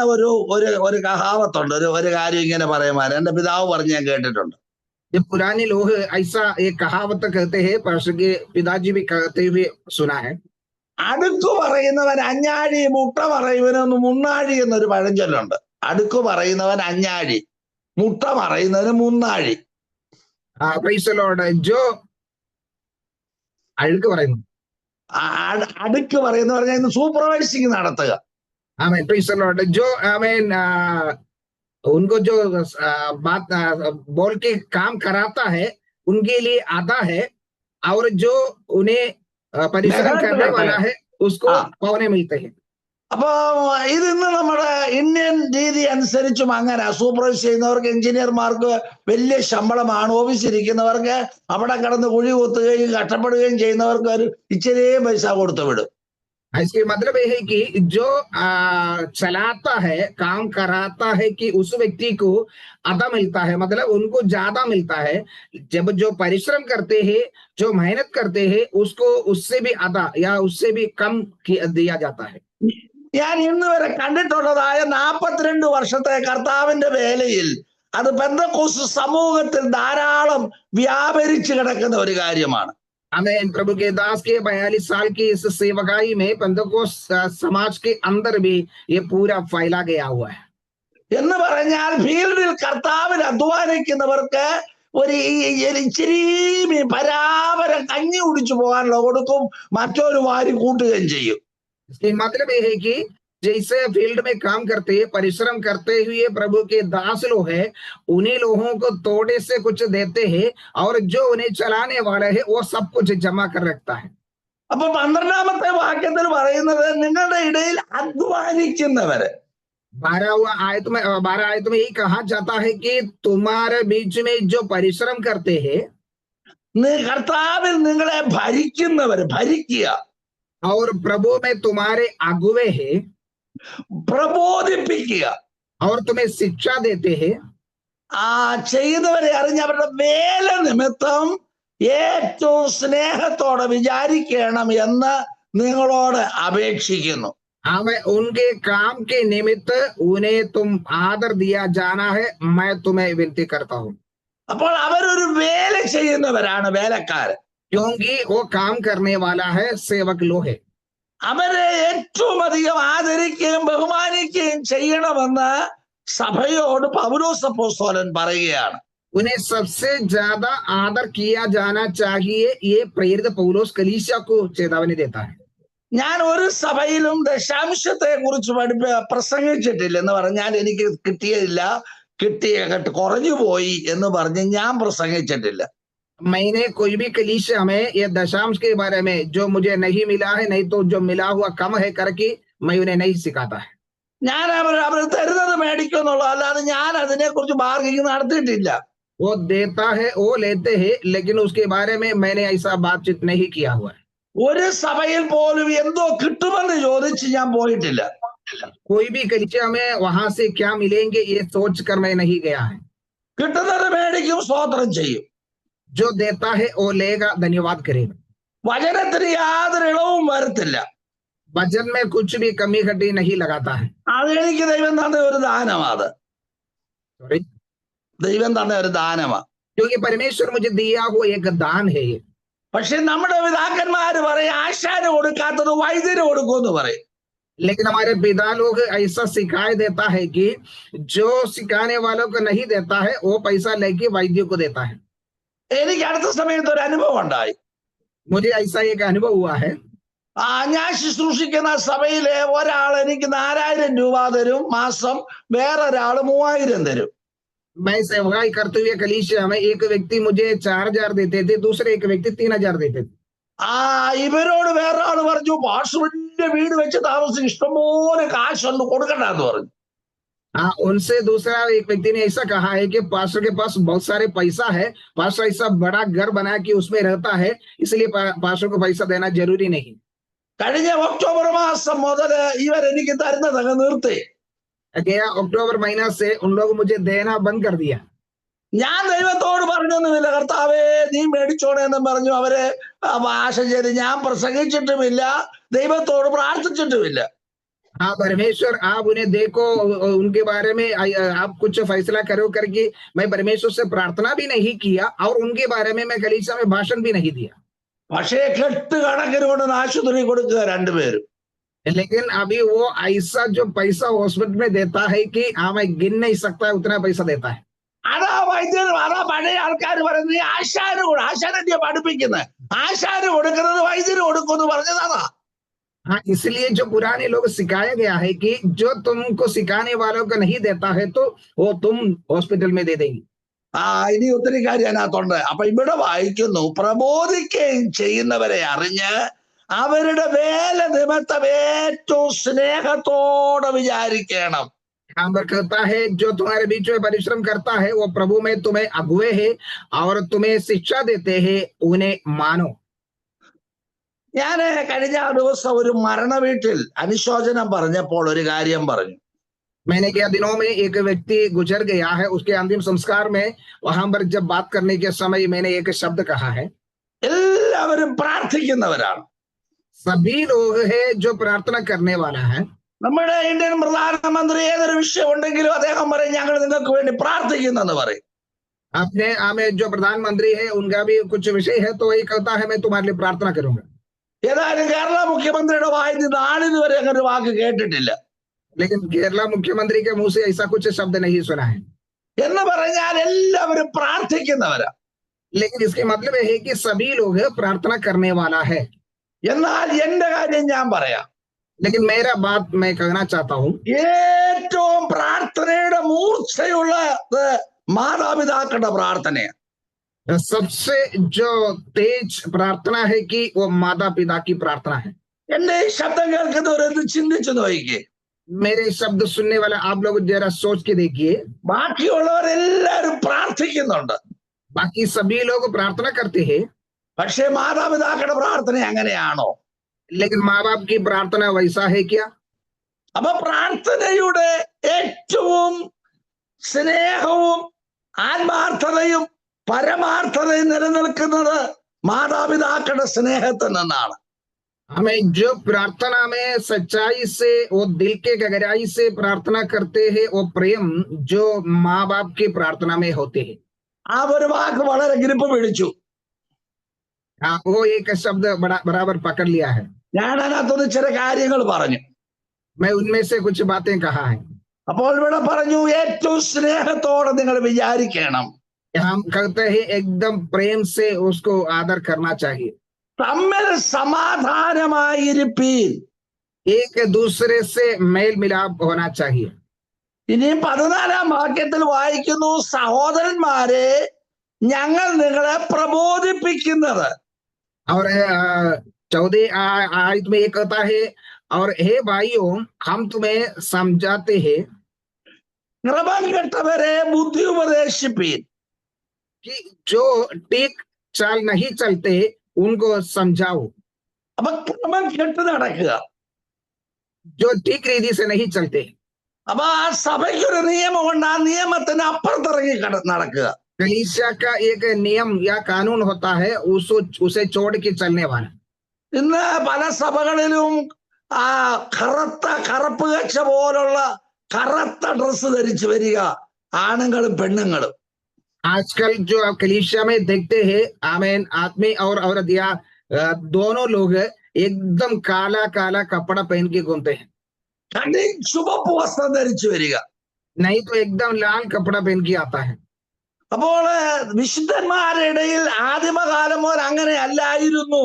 ഒരു കഹാവത്തുണ്ട്, ഒരു കാര്യം ഇങ്ങനെ പറയുമാൻ എന്റെ പിതാവ് പറഞ്ഞ് ഞാൻ കേട്ടിട്ടുണ്ട്. जब पुराने लोग ऐसा एक कहावत कहते हैं, परसों के पिताजी भी कहते हुए सुना है। അടുക്കു പറയുന്നവൻ അഞ്ഞാഴി, മുട്ട പറയുന്നവന് മുന്നാഴി എന്നൊരു പഴഞ്ചൊല്ലുണ്ട്. അടുക്കു പറയുന്നവൻ അഞ്ഞാഴി, മുട്ട പറയുന്നവന് മുന്നാഴി. Praise the Lord. जो അഴുക്ക് പറയുന്നു, അടുക്ക് പറയുന്ന പറഞ്ഞാൽ സൂപ്പർവൈസിങ് നടത്തുക. आमीन, praise the Lord. जो आमीन उनको जो बात बोल के काम कराता है उनके लिए आधा है और जो उन्हें परिश्रम करने वाला है उसको पौने मिलते हैं। അപ്പൊ ഇതിന്ന് നമ്മുടെ ഇന്ത്യൻ രീതി അനുസരിച്ചും അങ്ങനെ സൂപ്പർവൈസ് ചെയ്യുന്നവർക്ക്, എഞ്ചിനീയർമാർക്ക് വലിയ ശമ്പളമാണ്. ഓഫീസിരിക്കുന്നവർക്ക് അവിടെ കിടന്ന് കുഴി കുത്തുകയും കഷ്ടപ്പെടുകയും ചെയ്യുന്നവർക്ക് ഒരു ഇച്ചിരി പൈസ കൊടുത്തു വിടും. इसके मतलब ये है कि जो चलाता है, काम कराता है कि उस व्यक्ति को आधा मिलता है, मतलब उनको ज्यादा मिलता है। जब जो परिश्रम करते हैं, जो मेहनत करते हैं, उसको उससे भी आधा या उससे भी कम दिया जाता है। ഞാൻ ഇന്ന് വരെ കണ്ടിട്ടുള്ളതായ 42 വർഷത്തെ കർത്താവിന്റെ വേലയിൽ അത് പെന്തക്കോസ്ത് സമൂഹത്തിൽ ധാരാളം വ്യാപരിച്ചു കിടക്കുന്ന ഒരു കാര്യമാണ്. आमीन। प्रभु के दास के 42 साल की इस सेवकाई में पेंतकोस्त समाज के अंदर भी ये पूरा फैला गया हुआ है। എന്ന് പറഞ്ഞാൽ ഫീൽഡിൽ കർത്താവിൽ അധ്വാനിക്കുന്നവർക്ക് ഒരു ഇച്ചിരി പരാപരം കഞ്ഞി കുടിച്ചു പോകാനുള്ള കൊടുക്കും, മറ്റൊരു വാരി കൂട്ടുകയും ചെയ്യും. इसका मतलब ये है कि जैसे फील्ड में काम करते हैं, परिश्रम करते हुए प्रभु के दास लोग हैं, उन्हीं लोगों को थोड़े से कुछ देते हैं और जो उन्हें चलाने वाला है वो सब कुछ जमा कर रखता है। അപ്പൊ 12ാമത്തെ വാക്യത്തിൽ പറയുന്നത് നിങ്ങളുടെ ഇടയിൽ അധ്വാനിക്കുന്നവര്. 12 आयत में यही कहा जाता है कि तुम्हारे बीच में जो परिश्रम करते हैं, കർത്താവിൽ നിങ്ങളെ ഭരിക്കുന്നവര്, ഭരിക്കുക, और प्रभु में तुम्हारे अगुवे हैं, പ്രബോധിപ്പിക്കുക, और तुम्हें शिक्षा देते हैं। ആ ചെയ്യുന്നവരെ അറിഞ്ഞ് അവരുടെ വേല നിമിത്തം ഏറ്റവും സ്നേഹത്തോടെ വിചാരിക്കണം എന്ന് നിങ്ങളോട് അപേക്ഷിക്കുന്നു. हमें उनके काम के निमित्त उन्हें तुम आदर दिया जाना है, मैं तुम्हें विनती करता हूँ। അപ്പോൾ അവരൊരു വേല ചെയ്യുന്നവരാണ്, വേലക്കാരൻ. क्योंकि वो काम करने वाला है, सेवक लोग है। അവരെ ഏറ്റവും അധികം ആദരിക്കുകയും ബഹുമാനിക്കുകയും ചെയ്യണമെന്ന് സഭയോട് പൗലോസ് അപ്പോസ്തലൻ പറയുകയാണ്. उन्हें सबसे ज्यादा आदर किया जाना चाहिए, ये प्रेरित पौलोस कलीसिया को चेतावनी देता है। ഞാൻ ഒരു സഭയിലും ദശാംശത്തെ കുറിച്ച് പ്രസംഗിച്ചിട്ടില്ല എന്ന് പറഞ്ഞാൽ എനിക്ക് കിട്ടിയില്ല, കുറഞ്ഞു പോയി എന്ന് പറഞ്ഞ് ഞാൻ പ്രസംഗിച്ചിട്ടില്ല. मैंने कोई भी कलीसिया में ये दशांश के बारे में जो मुझे नहीं मिला है, नहीं तो जो मिला हुआ कम है करके मैं उन्हें नहीं सिखाता है। ഞാൻ അവർ തരുന്നത് മേടിക്കും എന്നുള്ളൂ, അല്ലാതെ ഞാൻ അതിനെ കുറിച്ച് ബാർഗിങ് നടത്തിയിട്ടില്ല. वो देता है, वो लेते हैं, लेकिन उसके बारे में मैंने ऐसा बातचीत नहीं किया हुआ है। ഒരു സഭയിൽ പോലും എന്തോ കിട്ടുമെന്ന് ചോദിച്ച് ഞാൻ പോയിട്ടില്ല. कोई भी कलीसिया में वहां से क्या मिलेंगे ये सोच कर मैं नहीं गया है। കിട്ടുന്നത് മേടിക്കും, സ്തോത്രം ചെയ്യും. जो देता है वो लेगा, धन्यवाद करेगा। വചനത്തിന് യാതൊരു ഇളവും വരത്തില്ല. वचन में कुछ भी कमी घटी नहीं लगाता है। അതെനിക്ക് ദൈവം തന്ന ഒരു ദാനമാണ്. അത് Sorry? ദൈവം തന്ന ഒരു ദാനമാണ്. क्योंकि परमेश्वर मुझे दिया वो एक दान है ये। പക്ഷെ നമ്മുടെ പിതാക്കന്മാര് പറയും ആശാന് കൊടുക്കാത്തത് വൈദ്യന് കൊടുക്കുമെന്ന് പറയും. लेकिन हमारे पिता लोग ऐसा सिखाई देता है कि जो सिखाने वालों को नहीं देता है वो पैसा लेके वैद्य को देता है। എനിക്ക് അടുത്ത സമയത്ത് ഒരു അനുഭവം ഉണ്ടായി. मुझे ऐसा एक अनुभव हुआ है। ഞാൻ ശുശ്രൂഷിക്കുന്ന സഭയിലെ ഒരാൾ എനിക്ക് 4000 രൂപ തരും മാസം, വേറൊരാള് 3000 തരും. मैं सेवकाई करते हुए कलीसिया में एक व्यक्ति मुझे 4000 देते थे, दूसरे एक व्यक्ति 3000 देते थे। ഇവരോട് വേറൊരാള് പറഞ്ഞു, പാർശ്വന്റെ വീട് വെച്ച് താമസിക്കും, ഇഷ്ടംപോലെ കാശൊന്ന് കൊടുക്കണ്ടെന്ന് പറഞ്ഞു. हाँ, उनसे दूसरा एक व्यक्ति ने ऐसा कहा है कि पास्टर के पास बहुत सारे पैसा है, पास्टर ऐसा बड़ा घर बना के उसमें रहता है, इसलिए पास्टर को पैसा देना जरूरी नहीं। കഴിഞ്ഞ ഒക്ടോബർ മാസം മുതൽ ഇവരെനിക്ക് തരുന്നതങ്ങ് നിർത്തി. गया अक्टूबर महीना से उन लोग मुझे देना बंद कर दिया। ഞാൻ ദൈവത്തോട് പറഞ്ഞൊന്നുമില്ല, കർത്താവേ നീ മേടിച്ചോണെന്നും പറഞ്ഞു അവരെ ആശ ചെയ്ത് ഞാൻ പ്രസംഗിച്ചിട്ടുമില്ല, ദൈവത്തോട് പ്രാർത്ഥിച്ചിട്ടുമില്ല. हाँ, परमेश्वर आप उन्हें देखो, उनके बारे में आप कुछ फैसला करो करके मैं परमेश्वर से प्रार्थना भी नहीं किया और उनके बारे में मैं कलीसिया में भाषण भी नहीं दिया। പക്ഷേ കെട്ടുകണക്കിന് കൊണ്ട് ആശുപത്രി കൊടുക്കുക രണ്ടുപേരും. लेकिन अभी वो ऐसा जो पैसा हॉस्पिटल में देता है कि हाँ मैं गिन नहीं सकता है, उतना पैसा देता है। അതാ വൈദ്യർ, അതാ പഴയ ആൾക്കാർ പറയുന്നത് ആശാനെ പഠിപ്പിക്കുന്നത്, ആശാന് കൊടുക്കുന്നത് വൈദ്യന് കൊടുക്കുമെന്ന് പറഞ്ഞത് അതാ. हाँ, इसलिए जो पुराने लोग सिखाया गया है कि जो तुमको सिखाने वालों को नहीं देता है तो वो तुम हॉस्पिटल में दे देंगे। ഇനി ഒത്തിരി കാര്യം അതിനകത്തുണ്ട്. അപ്പൊ ഇവിടെ വായിക്കുന്നു, പ്രബോധിക്കുകയും ചെയ്യുന്നവരെ അറിഞ്ഞ് അവരുടെ വേല നിമിത്തം ഏറ്റവും സ്നേഹത്തോടെ വിചാരിക്കണം. यहाँ पर कहता है जो तुम्हारे बीच में परिश्रम करता है वो प्रभु में तुम्हें अगुए है और तुम्हें शिक्षा देते हैं, उन्हें मानो। ഞാൻ കഴിഞ്ഞ ദിവസം ഒരു മരണ വീട്ടിൽ അനുശോചനം പറഞ്ഞപ്പോൾ ഒരു കാര്യം പറഞ്ഞു. मैंने क्या दिनों में एक व्यक्ति गुजर गया है, उसके अंतिम संस्कार में वहां पर जब बात करने के समय मैंने एक शब्द कहा है, എല്ലാവരും പ്രാർത്ഥിക്കുന്നവരാണ്. सभी लोग है जो प्रार्थना करने वाला है। നമ്മുടെ ഇന്ത്യൻ പ്രധാനമന്ത്രി ഏതൊരു വിഷയം ഉണ്ടെങ്കിലും അദ്ദേഹം പറയും ഞങ്ങൾ നിങ്ങൾക്ക് വേണ്ടി പ്രാർത്ഥിക്കുന്നെന്ന് പറയും. अपने में जो प्रधानमंत्री है उनका भी कुछ विषय है तो वही कहता है मैं तुम्हारे लिए प्रार्थना करूंगा। ഏതായാലും കേരള മുഖ്യമന്ത്രിയുടെ വായിൽ നിന്ന് നാളിതുവരെ അങ്ങനെ ഒരു വാക്ക് കേട്ടിട്ടില്ല. लेकिन केरला मुख्यमंत्री के मुंह से ऐसा कुछ शब्द नहीं सुना है। എന്ന് പറഞ്ഞാൽ എല്ലാവരും പ്രാർത്ഥിക്കുന്നവരാ. लेकिन इसके मतलब है कि सभी लोग प्रार्थना करने वाला है। എന്നാൽ എന്റെ കാര്യം ഞാൻ പറയാം. लेकिन मेरा बात मैं कहना चाहता हूँ, ഏറ്റവും പ്രാർത്ഥനയുടെ മൂർച്ചയുള്ള മാതാപിതാക്കളുടെ പ്രാർത്ഥനയാണ്. सबसे जो तेज प्रार्थना है कि वो माता पिता की प्रार्थना है। എന്റെ ഈ ശബ്ദം കേൾക്കുന്നവരെന്ന് ചിന്തിച്ചു നോക്കിക്കേ. मेरे शब्द सुनने वाले आप लोग जरा सोच के देखिए, ബാക്കിയുള്ളവരെല്ലാരും പ്രാർത്ഥിക്കുന്നുണ്ട്, बाकी सभी लोग प्रार्थना करते हैं, പക്ഷേ മാതാപിതാക്കളുടെ പ്രാർത്ഥന അങ്ങനെയാണോ? लेकिन माँ बाप की प्रार्थना वैसा है क्या? അപ്പൊ പ്രാർത്ഥനയുടെ ഏറ്റവും സ്നേഹവും ആത്മാർത്ഥതയും പരമാർത്ഥതയും നിലനിൽക്കുന്നത് മാതാപിതാക്കളുടെ സ്നേഹത്തിൽ നിന്നാണ്. हमें जो प्रार्थना में सच्चाई से वो दिल के गहराई से प्रार्थना करते हैं, वो प्रेम जो माँ बाप की प्रार्थना में होते हैं। ആ ഒരു വാക്ക് വളരെ ഗ്രിപ്പ് പിടിച്ചു. हाँ, वो एक शब्द बराबर पकड़ लिया है। ഞാൻ അതിനകത്തുനിന്ന് ചില കാര്യങ്ങൾ പറഞ്ഞു. मैं उनमें से कुछ बातें कहा है। അപ്പോൾ ഇവിടെ പറഞ്ഞു ഏറ്റവും സ്നേഹത്തോടെ നിങ്ങൾ വിചാരിക്കണം. हम कहते हैं एकदम प्रेम से उसको आदर करना चाहिए। തമ്മിൽ സമാധാനമായിരിപ്പീൻ. एक दूसरे से मेल मिलाप होना चाहिए। ഇനി 14-ാം വാക്യത്തിൽ വായിക്കുന്നു, സഹോദരന്മാരെ ഞങ്ങൾ നിങ്ങളെ പ്രബോധിപ്പിക്കുന്നത്. और 14 आयत में ये कहता है, और हे भाइयों हम तुम्हें समझाते हैं ക്രമം കെട്ടവരെ ബുദ്ധി ഉപദേശിപ്പീൻ. कि जो ठीक चाल नहीं चलते उनको समझाओ। അപ്പൊ ക്രമം കെട്ട് നടക്കുക. जो ठीक रीति से नहीं चलते। അപ്പൊ ആ സഭയ്ക്കൊരു നിയമമുണ്ട്, ആ നിയമത്തിന് അപ്പുറത്തിറങ്ങി നടക്കുക. कलीसिया का एक नियम या कानून होता है, उसे छोड़ के चलने वाला। ഇന്ന് പല സഭകളിലും ആ കറുപ്പ് കച്ച പോലുള്ള കറുത്ത ഡ്രസ്സ് ധരിച്ചു വരിക ആണുങ്ങളും പെണ്ണുങ്ങളും. आजकल जो आप कलीसिया में देखते हैं, आमीन, आदमी और औरत या दोनों लोग एकदम काला काला कपड़ा पहन के घूमते हैं, ചുവപ്പ് വസ്ത്രം ധരിച്ചു വരിക. नहीं तो एकदम लाल कपड़ा पहन के आता है। അപ്പോൾ വിശുദ്ധന്മാരുടെ ഇടയിൽ ആദിമകാലം മുതൽ അങ്ങനെ അല്ലായിരുന്നു.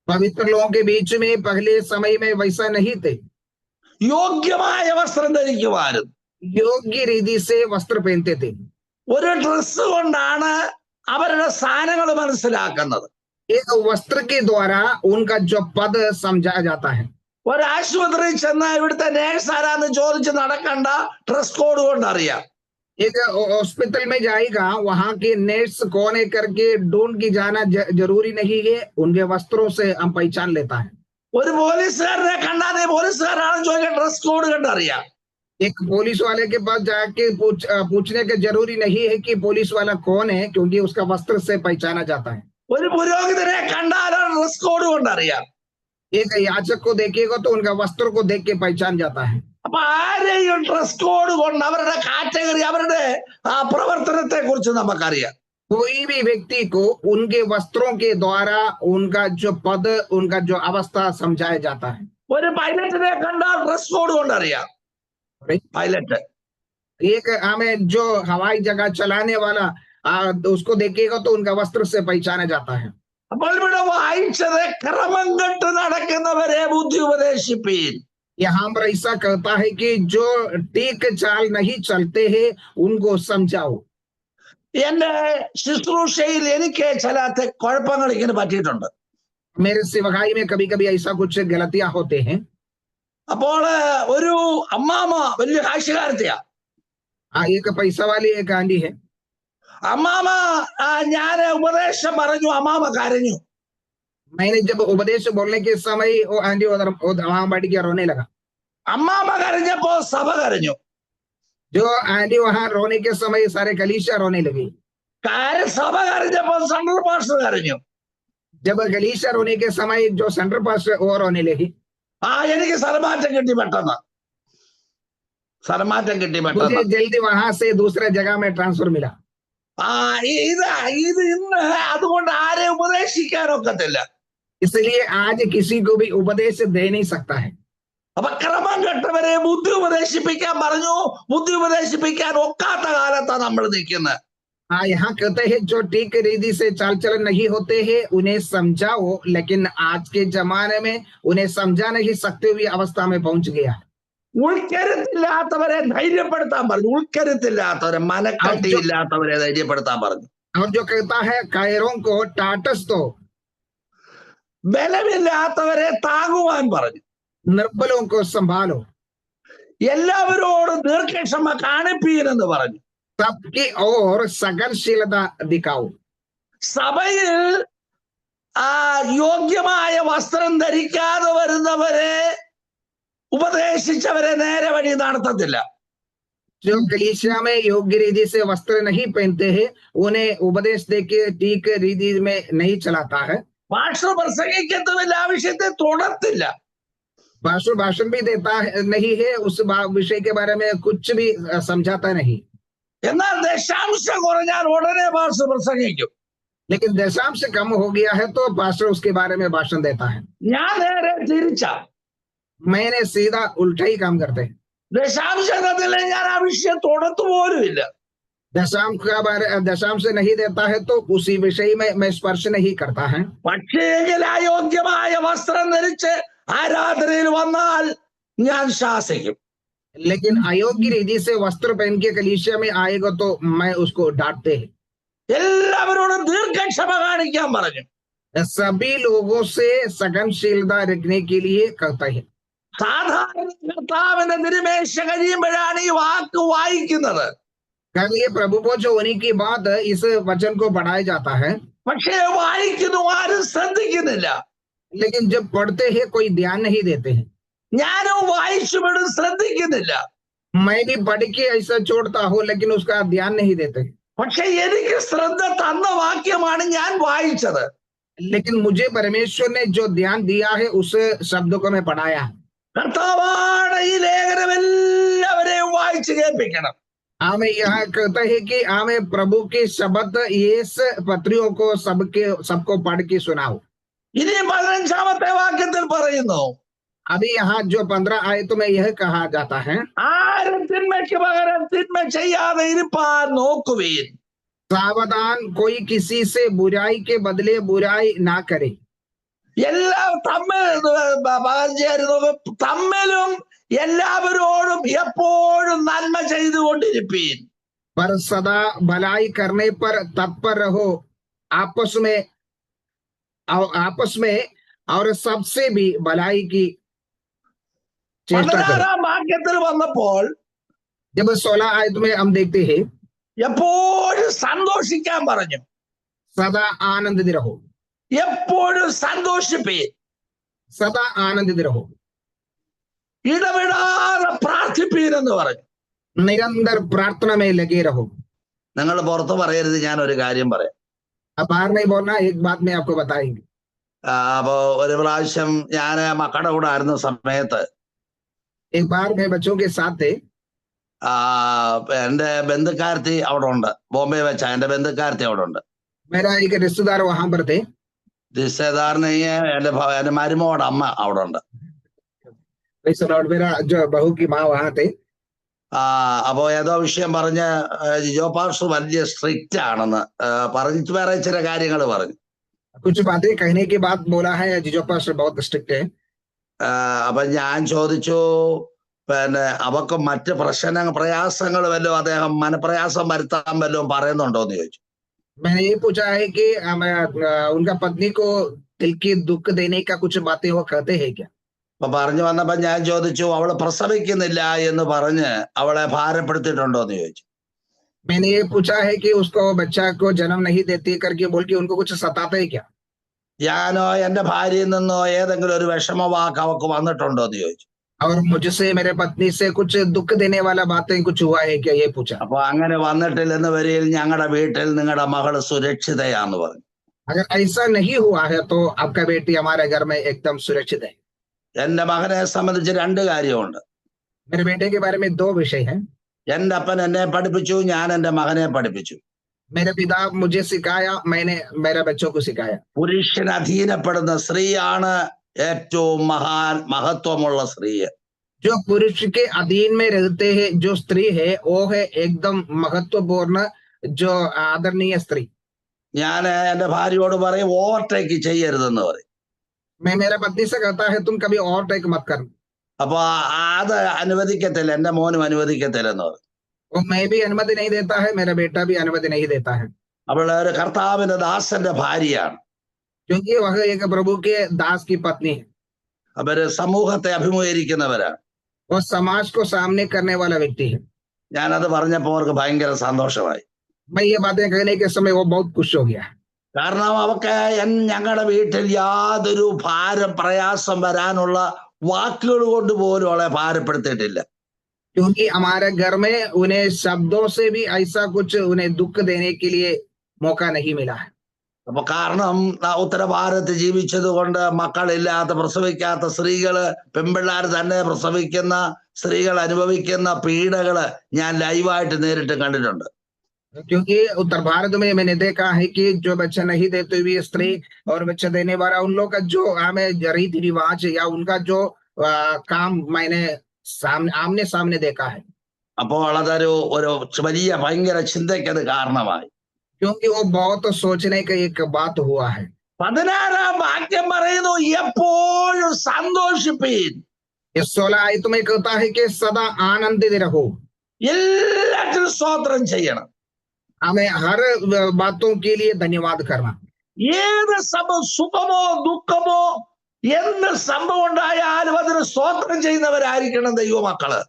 पवित्र लोगों के बीच में पहले समय में वैसा नहीं थे। യോഗ്യമായ വസ്ത്രം ധരിക്കുവാനും योग्य रीति से वस्त्र पहनते थे। ഒരു ഡ്രസ് കൊണ്ടാണ് അവരുടെ സ്ഥാനങ്ങൾ മനസ്സിലാക്കുന്നത്. एक वस्त्र के द्वारा उनका जो पद समझा जाता है। ഒരാശുപത്രിയിൽ ചെന്ന ഇവിടുത്തെ നേഴ്സ് ആരാന്ന് ചോദിച്ച് നടക്കണ്ട, ഡ്രസ് കോഡ് കൊണ്ട് അറിയാം. एक हॉस्पिटल में जाएगा, वहां के नर्स कौन है करके ढूंढ के जाना जरूरी नहीं है, उनके वस्त्रों से हम पहचान लेता है। ഒരു പോലീസുകാരനെ കണ്ടാൽ നീ പോലീസുകാരാണെന്ന് ചോദിക്കാൻ ഡ്രസ് കോഡ് കണ്ടറിയാം. एक पुलिस वाले के पास जाके पूछने का जरूरी नहीं है कि पुलिस वाला कौन है, क्योंकि उसका वस्त्र से पहचाना जाता है। ഒരു പുരോഹിതനെ കണ്ടാലോ ഡ്രസ് കോഡ് കൊണ്ടറിയാം. एक याचक को देखेगा तो उनका वस्त्र को देख के पहचान जाता है। അപ്പൊ ആരെയും ഡ്രസ് കോഡ് കൊണ്ട് അവരുടെ കാറ്റഗറി, അവരുടെ ആ പ്രവർത്തനത്തെ കുറിച്ച് നമുക്കറിയാം. कोई भी व्यक्ति को उनके वस्त्रों के द्वारा उनका जो पद, उनका जो अवस्था समझाया जाता है। ഒരു പൈലറ്റിനെ കണ്ടാൽ ഡ്രസ് കോഡ് കൊണ്ടറിയാം. പൈലറ്റ്, एक हमें जो हवाई जहाज चलाने वाला उसको देखेगा तो उनका वस्त्र से पहचाना जाता है। അപ്പോൾ ഇവിടെ വായിച്ചത് ക്രമം കെട്ട് നടക്കുന്നവരെ ബുദ്ധി ഉപദേശിപ്പീൻ. यहाँ पर ऐसा कहता है कि जो ठीक चाल नहीं चलते हैं उनको समझाओ। എന്റെ ശുശ്രൂഷയിൽ എനിക്ക് ചില കുഴപ്പങ്ങൾ ഇങ്ങനെ പറ്റിയിട്ടുണ്ട്. मेरे सेवकाई में कभी कभी ऐसा कुछ गलतियां होते हैं। അപ്പോൾ ഒരു അമ്മാമ വലിയ കാശുകാരത്തെയാ. एक पैसा वाली एक आंटी है। അമ്മാമ ഞാൻ ഉപദേശം പറഞ്ഞു, അമ്മാമ കരഞ്ഞു. मैंने जब उपदेश बोलने के समय वो आंटी वहां बैठ के रोने लगा। അമ്മാമ കരഞ്ഞപ്പോ സഭ കരഞ്ഞു. जो आंटी वहां रोने के समय सारे कलीसिया रोने लगी। സഭ കരഞ്ഞപ്പോ സെൻട്രൽ പാസ്റ്റർ കരഞ്ഞു. जब कलीसिया रोने के समय जो सेंट्रल पास्टर वो रोने लगी। എനിക്ക് സ്ഥലമാറ്റം കിട്ടി പെട്ടെന്ന്. मुझे जल्दी वहां से दूसरे जगह में ट्रांसफर मिला। ഇത് ഇന്ന് അതുകൊണ്ട് ആരെ ഉപദേശിക്കാനൊക്കത്തില്ല. इसलिए आज किसी को भी उपदेश दे नहीं सकता है। അപ്പൊ ക്രമം കെട്ടവരെ ബുദ്ധി ഉപദേശിപ്പിക്കാൻ പറഞ്ഞു. ബുദ്ധി ഉപദേശിപ്പിക്കാൻ ഒക്കാത്ത കാലത്താണ് നമ്മൾ നിൽക്കുന്നത്. यहाँ कहते हैं जो ठीक रीति से चाल चलन नहीं होते हैं उन्हें समझाओ, लेकिन आज के जमाने में उन्हें समझा नहीं सकते हुए अवस्था में पहुंच गया। ഉൾക്കരുത്തില്ലാത്തവരെ ധൈര്യപ്പെടുത്താൻ പറഞ്ഞു. ഉൾക്കരുത്തില്ലാത്തവരെ, മനക്കട്ടിയില്ലാത്തവരെ ധൈര്യപ്പെടുത്താൻ പറഞ്ഞു. और जो कहता है कायरों को टाटस दो, ബലമില്ലാത്തവരെ താങ്ങുവാൻ പറഞ്ഞു. निर्बलों को संभालो, എല്ലാവരോടും ദീർഘക്ഷമ കാണിപ്പീനെന്ന് പറഞ്ഞു. सबकी ओर സഹനശീലത दिखाओ। സഭയിൽ യോഗ്യമായ വസ്ത്രം ധരിക്കാതെ വരുന്നവരെ ഉപദേശിച്ചവരെ നേരെ വഴി നടത്തത്തില്ല. जो कलीसिया में योग्य रीति से वस्त्र नहीं पहनते हैं उन्हें उपदेश देके ठीक रीति में नहीं चलाता है। ഭാഷ പ്രസംഗിക്കത്തുമില്ല, ആ വിഷയത്തെ തൊടത്തില്ല. भाषण भी देता है नहीं है, उस विषय के बारे में कुछ भी समझाता नहीं। എന്നാൽ ദശാംശം കുറഞ്ഞാൽ ഉടനെ ഭാഷ പ്രസംഗിക്കും. लेकिन दशांश कम हो गया है तो पास्टर उसके बारे में भाषण देता है। ഞാൻ നേരെ തിരിച്ച, मैंने सीधा उल्टा ही काम करते हैं। ദശാംശത്തിലെ ഞാൻ ആ വിഷയം തൊടത്തു പോലുമില്ല. दशांश नहीं देता है तो उसी विषय में मैं स्पर्श नहीं करता है। പക്ഷേങ്കിൽ അയോഗ്യമായ വസ്ത്രം ധരിച്ച് ആരാധനയിൽ വന്നാൽ ഞാൻ ശാസിക്കും. लेकिन अयोग्य रीति से वस्त्र पहन के कलीसिया में आएगा तो मैं उसको डांटते हैं। എല്ലാവരോടും ദീർഘക്ഷമ കാണിക്കാൻ പറഞ്ഞു. सभी लोगों से सहनशीलता रखने के लिए कहता है। സാധാരണ കർത്താവിന്റെ തിരുമേശ കഴിയുമ്പോഴാണ് ഈ വാക്ക് വായിക്കുന്നത്. ये प्रभु पहुंच होने के बाद इस वचन को पढ़ाया जाता है, പക്ഷേ വായിക്കുന്നു ആരും ശ്രദ്ധിക്കുന്നില്ല. लेकिन जब पढ़ते हैं कोई ध्यान नहीं देते हैं। ഞാനും വായിച്ചുവിടും ശ്രദ്ധിക്കുന്നില്ല. मैं भी पढ़ के ऐसा छोड़ता हूँ लेकिन उसका ध्यान नहीं देते। പക്ഷെ എനിക്ക് ശ്രദ്ധ തന്ന വാക്യമാണ് ഞാൻ വായിച്ചത്. लेकिन मुझे परमेश्वर ने जो ध्यान दिया है उस शब्द को मैं पढ़ाया। കർത്താവാണ് ഈ ലേഖനം എല്ലാവരെയും വായിച്ചു കേൾപ്പിക്കണം. हमें यहाँ कहता है कि हमें प्रभु के शब्द इस पत्रियों को सबको पढ़ के सुनाओ। ഇനി 15ാമത്തെ വാക്യത്തിൽ പറയുന്നു, अभी यहाँ जो 15 आयतों में यह कहा जाता है, ആരും തിന്മയ്ക്ക് പകരം തിന്മ ചെയ്യാതെ ഇരുപ്പാൻ നോക്കുവീൻ. सावधान कोई किसी से बुराई के बदले बुराई ना करे। എല്ലാം തമ്മിലും എല്ലാവരോടും എപ്പോഴും നന്മ ചെയ്തുകൊണ്ടിരിപ്പീൻ. पर सदा भलाई करने पर तत्पर रहो, आपस में और सबसे भी भलाई की चेष्टा करो। 16ാം വാക്യത്തിൽ വന്നപ്പോൾ जब 16 आयत में हम देखते हैं, എപ്പോഴും സന്തോഷിക്കാൻ പറഞ്ഞു. सदा आनंदित रहो, എപ്പോഴും സന്തോഷിപ്പീൻ. सदा आनंदित रहो, ഇടവിടാതെ പ്രാർത്ഥിപ്പീൻ എന്ന് പറഞ്ഞു. निरंतर प्रार्थना में लगे रहो। നിങ്ങൾ പുറത്ത് പറയരുത്, ഞാൻ ഒരു കാര്യം പറയാം. अब बाहर नहीं बोलना, एक बात मैं आपको बताएंगे। അപ്പോ ഒരു പ്രാവശ്യം ഞാൻ മക്കളുടെ കൂടെ ആയിരുന്ന സമയത്ത് एक बार मैं बच्चों के साथ थे, എന്റെ ബന്ധുക്കാരത്തി അവിടെ ഉണ്ട്. ബോംബെ വെച്ച എന്റെ ബന്ധുക്കാരത്തി അവിടെ ഉണ്ട്. मेरा एक रिश्तेदार वहां पर थे। റിശ്തേദാറിന് എന്റെ മരുമോടെ അമ്മ അവിടെ ഉണ്ട്. मेरा जो बहू की माँ वहां थे। അപ്പോ ഏതോ വിഷയം പറഞ്ഞ് ജിജോ പാസ്റ്റർ വലിയ സ്ട്രിക്റ്റ് ആണെന്ന് പറഞ്ഞിട്ട് വേറെ ചില കാര്യങ്ങൾ പറഞ്ഞു. कुछ बातें कहने के बाद बोला है जिजो पास्टर बहुत स्ट्रिक्ट है। അപ്പൊ ഞാൻ ചോദിച്ചു, പിന്നെ അവക്ക് മറ്റ് പ്രയാസങ്ങൾ വല്ലതും അദ്ദേഹം മനപ്രയാസം വരുത്താൻ വല്ലതും പറയുന്നുണ്ടോ എന്ന് ചോദിച്ചു. मैंने ये पूछा है कि उनका पत्नी को दिल की दुख देने का कुछ बातें वो कहते हैं क्या? അപ്പൊ പറഞ്ഞു വന്നപ്പോ ഞാൻ ചോദിച്ചു, അവള് പ്രസവിക്കുന്നില്ല എന്ന് പറഞ്ഞ് അവളെ ഭാരപ്പെടുത്തിയിട്ടുണ്ടോ എന്ന് ചോദിച്ചു. मैंने ये पूछा है कि उसको बच्चा को जन्म नहीं देती करके बोल के उनको कुछ सताते है क्या? ഞാനോ എന്റെ ഭാര്യയിൽ നിന്നോ ഏതെങ്കിലും ഒരു വിഷമവാക്ക് അവക്ക് വന്നിട്ടുണ്ടോ എന്ന് ചോദിച്ചു. और मुझसे मेरे पत्नी से कुछ दुख देने वाला बातें कुछ हुआ है क्या, ये पूछा। അപ്പൊ അങ്ങനെ വന്നിട്ടില്ലെന്ന് വരിയിൽ ഞങ്ങളുടെ വീട്ടിൽ നിങ്ങളുടെ മകള് സുരക്ഷിതയാന്ന് പറഞ്ഞു. अगर ऐसा नहीं हुआ है तो आपका बेटी हमारे घर में एकदम सुरक्षित है। എന്റെ മകനെ സംബന്ധിച്ച് രണ്ട് കാര്യമുണ്ട്. मेरे बेटे के बारे में दो विषय हैं। എന്റെ അപ്പൻ എന്നെ പഠിപ്പിച്ചു, ഞാൻ എന്റെ മകനെ പഠിപ്പിച്ചു. मेरे पिता मुझे सिखाया, मैंने मेरे बच्चों को सिखाया। പുരുഷന് അധീനപ്പെടുന്ന സ്ത്രീയാണ് ഏറ്റവും മഹത്വമുള്ള സ്ത്രീ. जो पुरुष के अधीन में रहते हैं जो स्त्री है वो है एकदम महत्वपूर्ण जो आदरणीय स्त्री। ഞാൻ എന്റെ ഭാര്യയോട് പറയും ഓവർടേക്ക് ചെയ്യരുതെന്ന് പറയും. मैं मेरा पत्नी से कहता है तुम कभी ओवरटेक मत करना। അപ്പൊ അത് അനുവദിക്കത്തില്ല, എന്റെ മോനും അനുവദിക്കത്തില്ലെന്ന് പറയും. वो मैं भी अनुमति नहीं देता है, मेरा बेटा भी अनुमति नहीं देता है। അവള് ഒരു കർത്താവിന്റെ ദാസന്റെ ഭാര്യയാണ്. क्योंकि वह एक प्रभु के दास की पत्नी है। അവര് സമൂഹത്തെ അഭിമുഖീകരിക്കുന്നവരാണ്. वो समाज को सामने करने वाला व्यक्ति है। ഞാനത് പറഞ്ഞപ്പോ അവർക്ക് ഭയങ്കര സന്തോഷമായി. मैं ये बातें कहने के समय वो बहुत खुश हो गया। കാരണം അവക്ക് ഞങ്ങളുടെ വീട്ടിൽ യാതൊരു ഭാരം പ്രയാസം വരാനുള്ള വാക്കുകൾ കൊണ്ട് പോലും അവളെ ഭാരപ്പെടുത്തിയിട്ടില്ല. क्योंकि हमारे घर में उन्हें शब्दों से भी ऐसा कुछ उन्हें दुख देने के लिए मौका नहीं मिला है। അപ്പൊ കാരണം ഉത്തരഭാരത്ത് ജീവിച്ചത് കൊണ്ട് മക്കളില്ലാത്ത പ്രസവിക്കാത്ത സ്ത്രീകള്, പെൺപിള്ളേർ തന്നെ പ്രസവിക്കുന്ന സ്ത്രീകൾ അനുഭവിക്കുന്ന പീഡകള് ഞാൻ ലൈവായിട്ട് നേരിട്ട് കണ്ടിട്ടുണ്ട്. क्योंकि उत्तर भारत में मैंने देखा है कि जो बच्चा नहीं देते हुए स्त्री और बच्चा देने वाला उन लोग का जो हमें रीति रिवाज या उनका जो काम मैंने आमने सामने देखा है। അപ്പോൾ അതൊരു വലിയ ഭയങ്കര ചിന്തയ്ക്ക് അത് കാരണമായി. क्योंकि वो बहुत सोचने का एक बात हुआ है। 16 വാക്യം പറയുന്നു, എപ്പോഴും സന്തോഷിപ്പീൻ. ये 16 आयत में कहता है कि सदा आनंदित रहो। എല്ലാത്തിനും സ്തോത്രം ചെയ്യണം. हमें हर बातों के लिए धन्यवाद करना। ഏത് സുഖമോ ദുഃഖമോ എന്ത് സംഭവം ഉണ്ടായാലും അതിന് സ്തോത്രം ചെയ്യുന്നവരായിരിക്കണം ദൈവമക്കള്.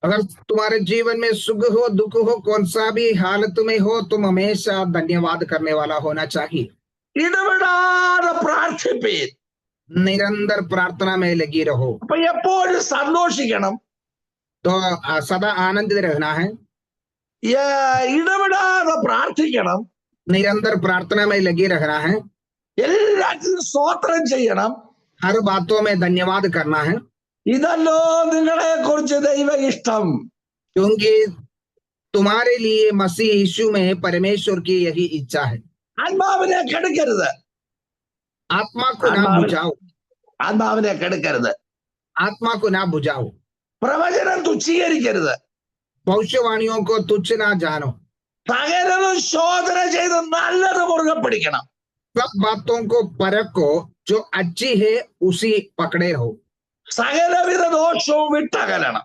अगर तुम्हारे जीवन में सुख हो दुख हो कौन सा भी हालत में हो तुम हमेशा धन्यवाद करने वाला होना चाहिए। ഇടപെടാതെ പ്രാർത്ഥിപ്പീൻ. निरंतर प्रार्थना में लगी रहो। അപ്പൊ എപ്പോഴും സന്തോഷിക്കണം. तो सदा आनंदित रहना है। ഇടപെടാതെ പ്രാർത്ഥിക്കണം. निरंतर प्रार्थना में लगी रहना है। എല്ലാത്തിനും സ്തോത്രം ചെയ്യണം. हर बातों में धन्यवाद करना है। ഇതല്ലോ നിങ്ങളെ കുറിച്ച് ദൈവ ഇഷ്ടം. क्योंकि तुम्हारे लिए मसीह यीशु में परमेश्वर की यही इच्छा है। ആത്മാവിനെ കെടുക്കരുത്. आत्मा को ना बुझाओ। ആത്മാവിനെ കെടുക്കരുത്. आत्मा को ना बुझाओ। പ്രവചനം തുച്ഛീകരിക്കരുത്. भविष्यवाणियों को तुच्छ ना जानो। സകലവും ശോധന ചെയ്ത് നല്ലത് മുറുകെ പിടിക്കണം. सब बातों को परखो, जो अच्छी है उसी पकड़े रहो। സകലവിധ ദോഷവും വിട്ടകലണം.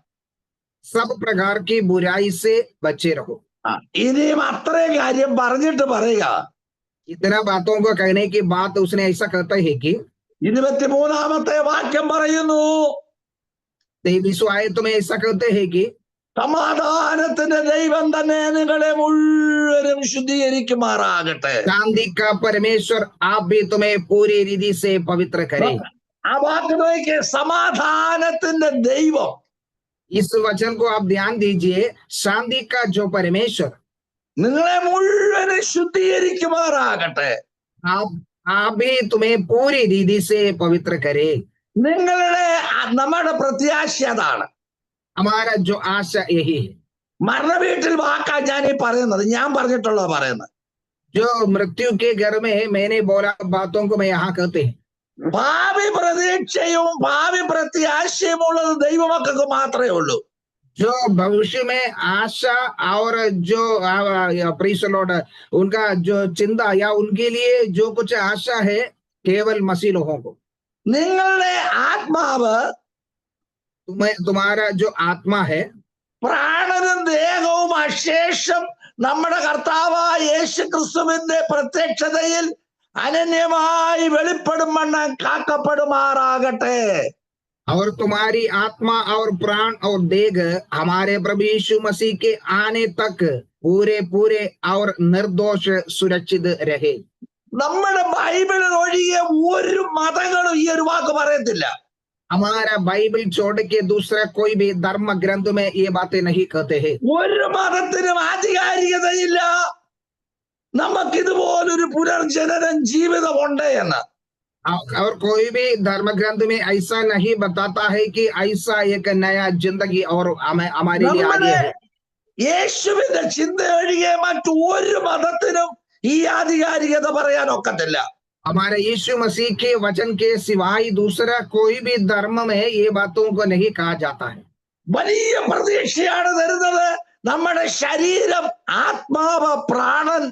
सब प्रकार की बुराई से बचे रहो। ഇനിയും അത്രയും കാര്യം പറഞ്ഞിട്ട് പറയുക. इतना बातों को कहने की बात उसने ऐसा कहता है कि 23 വാക്യം പറയുന്നു, 23 आयत में ऐसा कहते हैं कि സമാധാനത്തിന്റെ ദൈവം തന്നെ നിങ്ങളെ മുഴുവനും ശുദ്ധീകരിക്കുമാറാകട്ടെ. शांति का परमेश्वर आप भी तुम्हें पूरी रीति से पवित्र करे। ആ വാക്ക് നോക്കിയേ, സമാധാനത്തിന്റെ ദൈവം. इस वचन को आप ध्यान दीजिए, शांति का जो परमेश्वर നിങ്ങളെ മുഴുവനും ശുദ്ധീകരിക്കുമാറാകട്ടെ. आप भी तुम्हें पूरी रीति से पवित्र करे। നമ്മുടെ പ്രത്യാശ അതാണ്. हमारा जो आशा यही है। മരണ വീട്ടിൽ വാക്കാ ഞാൻ ഈ പറയുന്നത്, ഞാൻ പറഞ്ഞിട്ടുള്ളത് പറയുന്നത്. जो मृत्यु के घर में मैंने बोला बातों को मैं यहाँ कहते हैं। ഭാവി പ്രതീക്ഷയും ഭാവി പ്രത്യാശയും ഉള്ളത് ദൈവമക്കൾക്ക് മാത്രമേ ഉള്ളൂ. जो भविष्य में आशा और जो प्रीस लॉर्ड उनका जो चिंता या उनके लिए जो कुछ आशा है केवल मसीह लोगों को। നിങ്ങളുടെ ആത്മാവ്, तुम्हारा जो आत्मा है, പ്രാണനും ദേഹവും അശേഷം നമ്മുടെ കർത്താവായ യേശു ക്രിസ്തുവിന്റെ പ്രത്യക്ഷതയിൽ അനന്യമായി വെളിപ്പെടുമെന്ന് കാക്കപ്പെടുമാറാകട്ടെ. और तुम्हारी आत्मा और प्राण और देह हमारे प्रभु यीशु मसीह के आने तक पूरे पूरे और निर्दोष सुरक्षित रहे। നമ്മുടെ ബൈബിളിൽ ഒഴികെ ഒരു മതങ്ങളും ഈ ഒരു വാക്ക് പറയത്തില്ല. हमारा बाइबल छोड़ के दूसरा कोई भी धर्म ग्रंथ में ये बातें नहीं कहते हैं। ഒരു മതത്തിനും ആധികാരികതയില്ല നമുക്കിതുപോലൊരു പുനർജനനം ജീവിതമുണ്ട് എന്ന്. और कोई भी धर्म ग्रंथ में ऐसा नहीं बताता है कि ऐसा एक नया जिंदगी और हमारे लिए आगे है। യേശുവിന്റെ ചിന്ത ഒഴികെ മറ്റൊരു മതത്തിനും ഈ ആധികാരികത പറയാൻ ഒക്കത്തില്ല. हमारे यीशु मसीह के वचन के सिवाय दूसरा कोई भी धर्म में ये बातों को नहीं कहा जाता है। വലിയ പ്രതീക്ഷയാണ് തരുന്നത്. നമ്മുടെ ശരീരം, ആത്മാവ്, പ്രാണൻ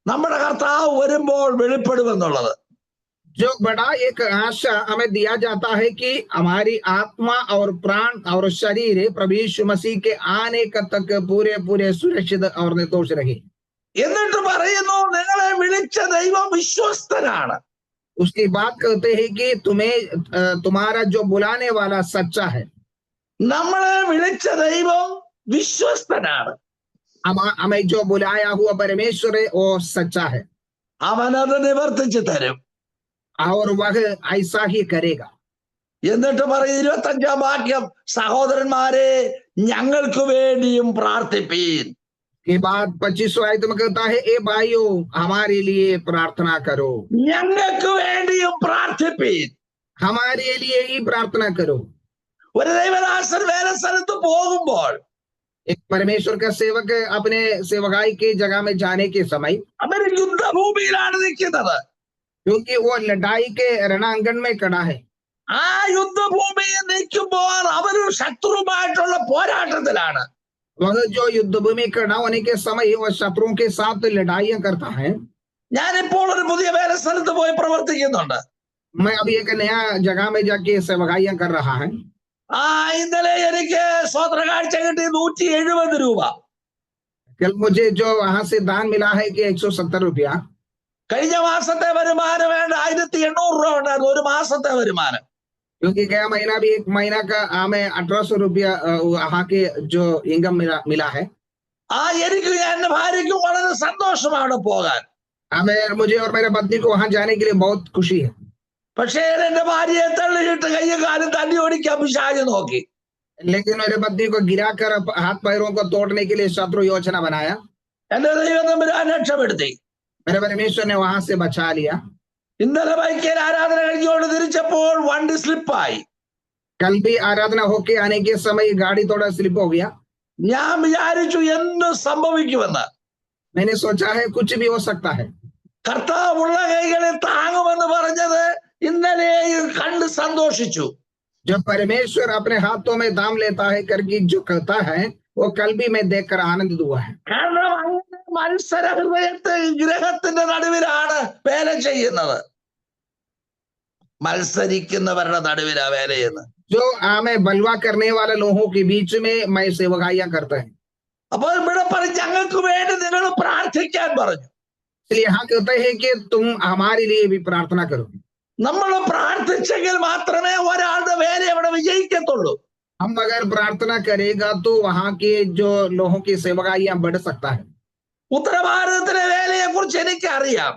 നമ്മുടെ കർത്താവ് വരുമ്പോൾ വെളിപ്പെടുമെന്നുള്ളത്. जो बड़ा एक आशा हमें दिया जाता है कि हमारी आत्मा और प्राण और शरीर प्रभु यीशु मसीह के आने तक पूरे पूरे सुरक्षित और निर्दोष रहे। എന്നിട്ട് പറയുന്നു, നിങ്ങളെ വിളിച്ച ദൈവം വിശ്വസ്തനാണ്. उसकी बात कहते हैं कि तुम्हारा जो बुलाने वाला सच्चा है। നമ്മളെ വിളിച്ച ദൈവം വിശ്വസ്തനാണ്. हमें जो बुलाया हुआ परमेश्वर है वो सच्चा है। അവനത് നിവർത്തിച്ചു തരും. और वह ऐसा ही करेगा। എന്നിട്ട് പറയും 25 വാക്യം, സഹോദരന്മാരെ ഞങ്ങൾക്ക് വേണ്ടിയും പ്രാർത്ഥിപ്പീൻ. के बाद 25 आयत में कहता है, ए भाइयों हमारे लिए प्रार्थना करो। ഞങ്ങൾക്ക് വേണ്ടിയും പ്രാർത്ഥിപ്പീൻ. हमारे लिए ही प्रार्थना करो। ഒരു ദൈവദാസൻ വേല സ്ഥലത്ത് പോകുമ്പോൾ, एक परमेश्वर का सेवक अपने सेवकाई की जगह में जाने के समय, അവർ യുദ്ധഭൂമിയിലാണ് നിൽക്കുന്നത്. क्योंकि वो लड़ाई के रणांगण में खड़ा है। ആ യുദ്ധഭൂമിയിൽ നിൽക്കുമ്പോൾ അവർ ശത്രുവുമായിട്ടുള്ള പോരാട്ടത്തിലാണ്. वह जो युद्ध भूमि खड़ा होने के समय वह शत्रुओं के साथ लड़ाइयां करता है। ഞാനിപ്പോൾ ഒരു പുതിയ വേറെ സ്ഥലത്ത് പോയി പ്രവർത്തിക്കുന്നുണ്ട്. मैं अभी एक नया जगह में जाके सेवकाइयां कर रहा है। ഇന്നലെ എനിക്ക് സ്വതന്ത്ര കാഴ്ച കിട്ടി 170 രൂപ. कल मुझे जो वहां से दान मिला है कि 170 रुपया। കഴിഞ്ഞ മാസത്തെ വരുമാനം വേണ്ട 1800 രൂപ ഉണ്ടായിരുന്നു, ഒരു മാസത്തെ വരുമാനം. क्योंकि गया महीना भी एक महीना का हमें 1800 रुपया वहां के जो इनकम मिला है। എനിക്കും എന്റെ ഭാര്യയ്ക്കും വളരെ സന്തോഷമാണ് പോകാൻ. हमें मुझे और मेरे पत्नी को वहां जाने के लिए बहुत खुशी है। പക്ഷേ എന്റെ ഭാര്യയെ തള്ളിയിട്ട് കയ്യും കാലും തല്ലി ഓടിക്കാൻ പിശാച് നോക്കി. लेकिन मेरे पत्नी को गिराकर हाथ पैरों को तोड़ने के लिए शत्रु योजना बनाया। എന്റെ ദൈവം തമ്പുരാൻ രക്ഷപ്പെടുത്തി. मेरे परमेश्वर ने वहां से बचा लिया। ഇന്നലെ ബൈക്കിൽ ആരാധന കഴിഞ്ഞുകൊണ്ട് തിരിച്ചപ്പോൾ വണ്ടി സ്ലിപ്പായി. कल भी आराधना होके आने के समय गाड़ी थोड़ा स्लिप हो गया। ഞാൻ വിചാരിച്ചു എന്ത് സംഭവിക്കുമെന്ന്. मैंने सोचा है कुछ भी हो सकता है। കർത്താവുള്ള കൈകളിൽ താങ്ങുമെന്ന് പറഞ്ഞത് ഇന്നലെയും കണ്ട് സന്തോഷിച്ചു. जब परमेश्वर अपने हाथों में दाम लेता है करके जो कहता है वो कल भी मैं देखकर आनंदित हुआ है। കാരണം അങ്ങനെ മത്സര ഹൃദയത്തെ ഗ്രഹത്തിന്റെ നടുവിലാണ് വേല ചെയ്യുന്നത്. മത്സരിക്കുന്നവരുടെ നടുവിലാ വേല ചെയ്യുന്നത്. जो हमें बलवा करने वाले लोगों के बीच में मैं सेवकाइयां करता है। അപ്പോൾ ഇവിടെ പറഞ്ഞ് ഞങ്ങൾക്ക് വേണ്ടി നിങ്ങൾ പ്രാർത്ഥിക്കാൻ പറഞ്ഞു. इसलिए यहाँ कहते हैं कि तुम हमारे लिए भी प्रार्थना करो। നമ്മൾ പ്രാർത്ഥിച്ചെങ്കിൽ മാത്രമേ ഒരാളുടെ വേല അവിടെ വിജയിക്കത്തുള്ളൂ. हम अगर प्रार्थना करेगा तो वहां के जो लोगों की सेवकाइयां बढ़ सकता है। ഉത്തരഭാരതത്തിലെ വേലയെ കുറിച്ച് എനിക്ക് അറിയാം.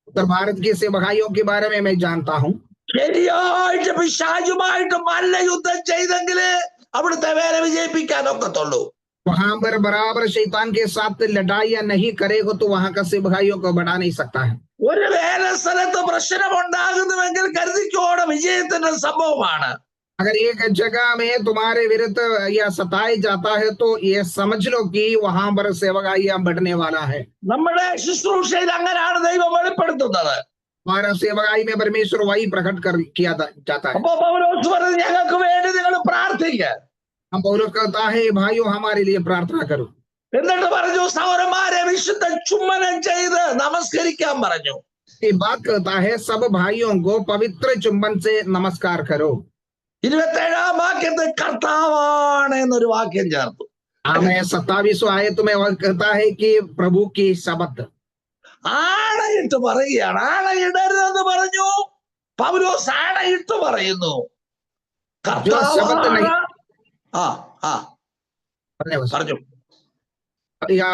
उत्तर भारत की सेवकाइयों के बारे में मैं जानता हूँ। ശരിയായിട്ട് പിശാചുമായിട്ട് നല്ല യുദ്ധം ചെയ്തെങ്കിലേ അവിടുത്തെ വേല വിജയിപ്പിക്കാൻ ഒക്കത്തുള്ളൂ. वहां पर बराबर शैतान के साथ लड़ाइयां नहीं करेगा तो वहां का सेवकाइयों को बढ़ा नहीं सकता है। ഒരു വേല സ്ഥലത്ത് പ്രശ്നമുണ്ടാകുന്നുവെങ്കിൽ കരുതിക്കോടെ വിജയത്തിന്റെ സംഭവമാണ്. अगर एक जगह में तुम्हारे विरुद्ध या सताया जाता है तो ये समझ लो कि वहां पर सेवकाइयां बढ़ने वाला है। നമ്മുടെ ശുശ്രൂഷയിൽ അങ്ങനെയാണ് ദൈവം വെളിപ്പെടുത്തുന്നത്. हमारा सेवकाई में परमेश्वर वही प्रकट कर किया जाता है। അപ്പോ പൗലോസ് പറഞ്ഞു ഞങ്ങൾക്ക് വേണ്ടി നിങ്ങൾ പ്രാർത്ഥിക്കുക. हम पौलुस कहता है भाइयों हमारे लिए प्रार्थना करो। എന്നിട്ട് പറഞ്ഞു സഹോദരന്മാരെ വിശുദ്ധ ചുംബനം ചെയ്ത് നമസ്കരിക്കാൻ പറഞ്ഞു. ये बात कहता है सब भाइयों को पवित्र चुंबन से नमस्कार करो। 27 വാക്യത്തിൽ കർത്താവാണ് എന്നൊരു വാക്യം ചേർത്തു. हमें 27 आयत में वह कहता है कि प्रभु की शब्द ആണയിട്ട് പറയുകയാണ്. ആണയിടരുതെന്ന് പറഞ്ഞു പൗലോസ്, ആണയിട്ട് പറയുന്നു കർത്താവാണ്. പറഞ്ഞു. या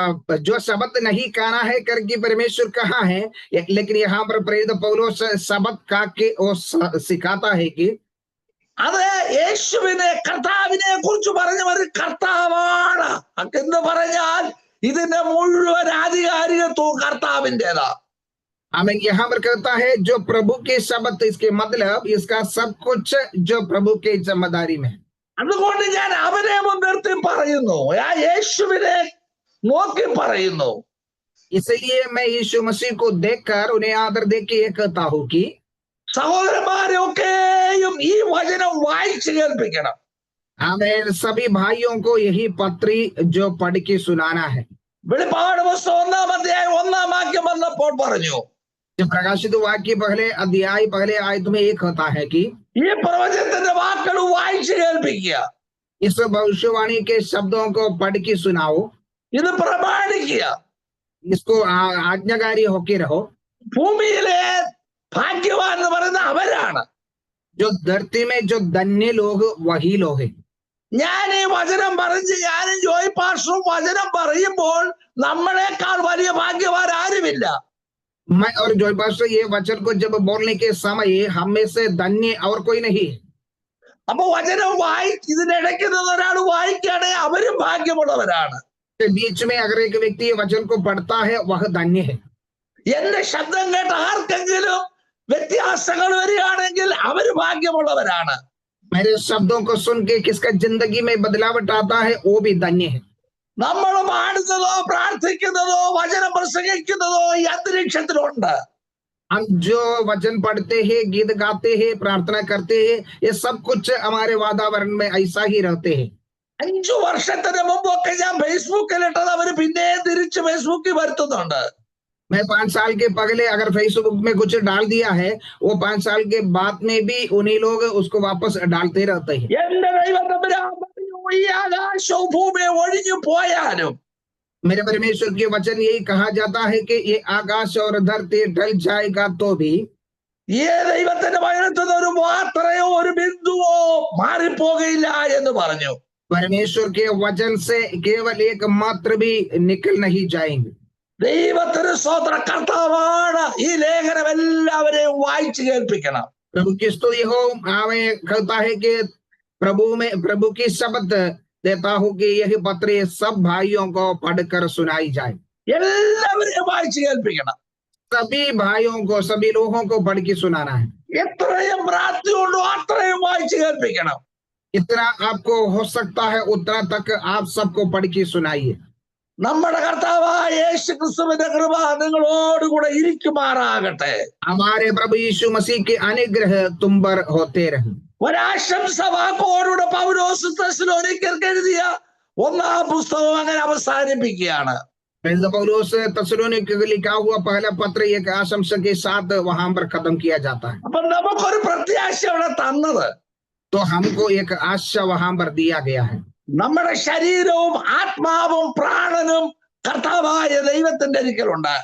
जो शब्द नहीं कहना है करके परमेश्वर कहा है, लेकिन यहाँ पर प्रेरित पौलुस शब्द का के वो सिखाता है कि അത് യേശുവിനെ കർത്താവിനെ കുറിച്ച് പറഞ്ഞു കർത്താവാണ് എന്ന് പറഞ്ഞാൽ ഇതിന്റെ മുഴുവൻ ആധികാരികത്വം കർത്താവിൻ്റെതാ. हमें यहाँ पर कहता है जो प्रभु के शब्द, इसके मतलब इसका सब कुछ जो प्रभु के जिम्मेदारी में। അതുകൊണ്ട് ഞാൻ അവനെ മുൻനിർത്തി പറയുന്നു, ആ യേശുവിനെ നോക്കി പറയുന്നു. इसलिए मैं यीशु मसीह को देखकर उन्हें आदर दे के ये कहता हूँ कि സഹോദരന്മാരെ ഒക്കെയും ഈ വചനം വായിച്ചു കേൾപ്പിക്കണം. हमें सभी भाइयों को यही पत्री जो पढ़ के सुनाना है। വെളിപ്പാട് പുസ്തകം 1-ാം അധ്യായം 1-ാം വാക്യം വന്നപ്പോൾ പറഞ്ഞു, जब प्रकाशित वाक्य पहले अध्याय पहले आयत में एक होता है कि ഈ പ്രവചനത്തിന്റെ വാക്കുകൾ വായിച്ചു കേൾപ്പിക്കുക, इस भविष्यवाणी के शब्दों को पढ़ के सुनाओ, ഇത് പ്രമാണിക്കുക. इसको आज्ञाकारी होके रहो। ഭൂമിയിലെ ഭാഗ്യവാൻ എന്ന് പറയുന്ന അവരാണ്. जो धरती में जो धन्य लोग वही लोग हैं। ഞാൻ ഈ വചനം പറഞ്ഞ് ഞാനും ജോയ് പാസ്റ്ററും വചനം പറയുമ്പോൾ നമ്മളെക്കാൾ വലിയ ഭാഗ്യവാൻ ആരുമില്ല. मैं और जॉय पास्टर ये वचन को जब बोलने के समय हम में से धन्य और कोई नहीं है। അപ്പൊ വചനം ഇതിനിടയ്ക്ക് നിന്ന് ഒരാൾ വായിക്കുകയാണെങ്കിൽ അവരും ഭാഗ്യമുള്ളവരാണ്. बीच में अगर एक व्यक्ति ये वचन को पढ़ता है वह धन्य है। എന്റെ ശബ്ദം കേട്ട് ആർക്കെങ്കിലും വ്യത്യാസങ്ങൾ വരികയാണെങ്കിൽ അവര് ഭാഗ്യമുള്ളവരാണ്. मेरे शब्दों को सुन के किसका जिंदगी में बदलावट आता है वो भी धन्य है। നമ്മൾ പാടുന്നതോ പ്രാർത്ഥിക്കുന്നതോ വചനം പ്രസംഗിക്കുന്നതോ ഈ അന്തരീക്ഷത്തിലുണ്ട്. हम जो वचन पढ़ते हैं, गीत गाते हैं, प्रार्थना करते हैं, ये सब कुछ हमारे वातावरण में ऐसा ही रहते हैं। 5 വർഷത്തിന് മുമ്പൊക്കെ ഞാൻ ഫേസ്ബുക്കിൽ ഇട്ടത് അവര് പിന്നെയും തിരിച്ച് ഫേസ്ബുക്കിൽ വരുത്തുന്നുണ്ട്. मैं 5 साल के पहले अगर फेसबुक में कुछ डाल दिया है, वो 5 साल के बाद में भी उन्हीं लोग उसको वापस डालते रहते हैं। എന്റെ ദൈവം തമ്പുരാൻ പറഞ്ഞു, ഈ ആകാശവും ഭൂമിയും ഒഴിഞ്ഞു പോയാലും मेरे परमेश्वर के वचन यही कहा जाता है कि ये आकाश और धरती ढल जाएगा तो भी ഈ ദൈവത്തിന്റെ വചനത്തിൽ ഒരു മാത്രയോ ഒരു ബിന്ദുവോ മാറിപ്പോകയില്ല എന്ന് പറഞ്ഞു. परमेश्वर के वचन से केवल एक मात्र भी निकल नहीं जाएंगे। ദൈവത്തിന് സ്തോത്ര. കർത്താവാണ് ഈ ലേഖനം എല്ലാവരെയും വായിച്ചു കേൾപ്പിക്കണം. प्रभु की स्तुति हो। हमें कहता है कि प्रभु की शब्द देता हूं कि यही पत्र सब भाइयों को पढ़कर सुनाई जाए। എല്ലാവരെയും വായിച്ചു കേൾപ്പിക്കണം. सभी भाइयों को, सभी लोगों को पढ़ के सुनाना है। എത്രയും പ്രാപ്തിയുണ്ടോ അത്രയും വായിച്ചു കേൾപ്പിക്കണം. इतना आपको हो सकता है उतना तक आप सबको पढ़ के सुनाइए। നമ്മുടെ കർത്താവായ യേശു ക്രിസ്തുവിന്റെ കൃപ നിങ്ങളോടുകൂടെ ഇരിക്കുമാറാകട്ടെ. हमारे प्रभु यीशु मसीह के अनुग्रह तुम पर होते रहे। ഒരാശംസ വാക്കോടുകൂടെ പൗലോസ് തെസ്സലോനിക്കർക്ക് എഴുതിയ 1-ാം പുസ്തകം അങ്ങനെ അവസാനിപ്പിക്കുകയാണ്. पौलुस तेस्सलोनिके को लिखा हुआ पहला पत्र एक आशंसा के साथ वहां पर खत्म किया जाता है। അപ്പൊ നമുക്കൊരു പ്രത്യാശ അവിടെ തന്നത്, तो हमको एक आशा वहां पर दिया गया है। നമ്മുടെ ശരീരവും ആത്മാവും പ്രാണനും കർത്താവായ ദൈവത്തിന്റെ അടുക്കലുണ്ട്.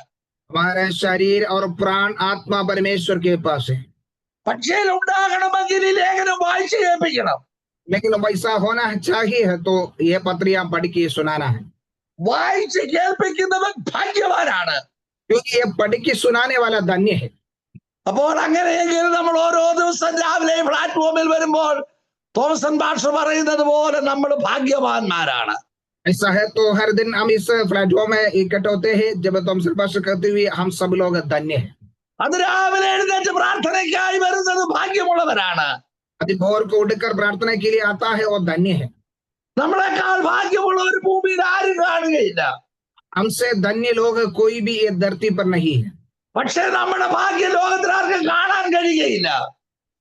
हमारा शरीर और प्राण आत्मा परमेश्वर के पास है। പക്ഷേ ഉണ്ടാകണമെങ്കിൽ ഈ ലേഖനം വായിച്ചു കേൾപ്പിക്കണം. लेकिन वैसा होना चाहिए तो ये पत्र आप पढ़ के सुनाना है, വായിച്ച് കേൾപ്പിക്കുന്നവൻ ഭാഗ്യവാനാണ്. क्योंकि ये पढ़ के सुनाने वाला धन्य है। അപ്പോൾ അങ്ങനെയെങ്കിൽ നമ്മൾ ഓരോ ദിവസം രാവിലെ പ്ലാറ്റ്ഫോമിൽ വരുമ്പോൾ തോമസൻ ഭാഷ പറയുന്നത് പോലെ നമ്മൾ ഭാഗ്യവാന്മാരാണ്. ऐसा है तो हर दिन हम इस प्लेटफॉर्म में इकट्ठे होते हैं जब तुम संभाषण करते हुए हम सब लोग धन्य हैं। അത് രാവിലെ എഴുന്നേറ്റ് പ്രാർത്ഥനയ്ക്കായി വരുന്നത് ഭാഗ്യമുള്ളവരാണ്. भोर को उठकर प्रार्थना के लिए आता है और धन्य है। നമ്മളെക്കാൾ ഭാഗ്യമുള്ള ഒരു ഭൂമിയിൽ ആരും കാണുകയില്ല. हमसे धन्य लोग कोई भी ये धरती पर नहीं है। പക്ഷേ നമ്മുടെ ഭാഗ്യ ലോകത്തിൽ ആർക്കും കാണാൻ കഴിയുകയില്ല.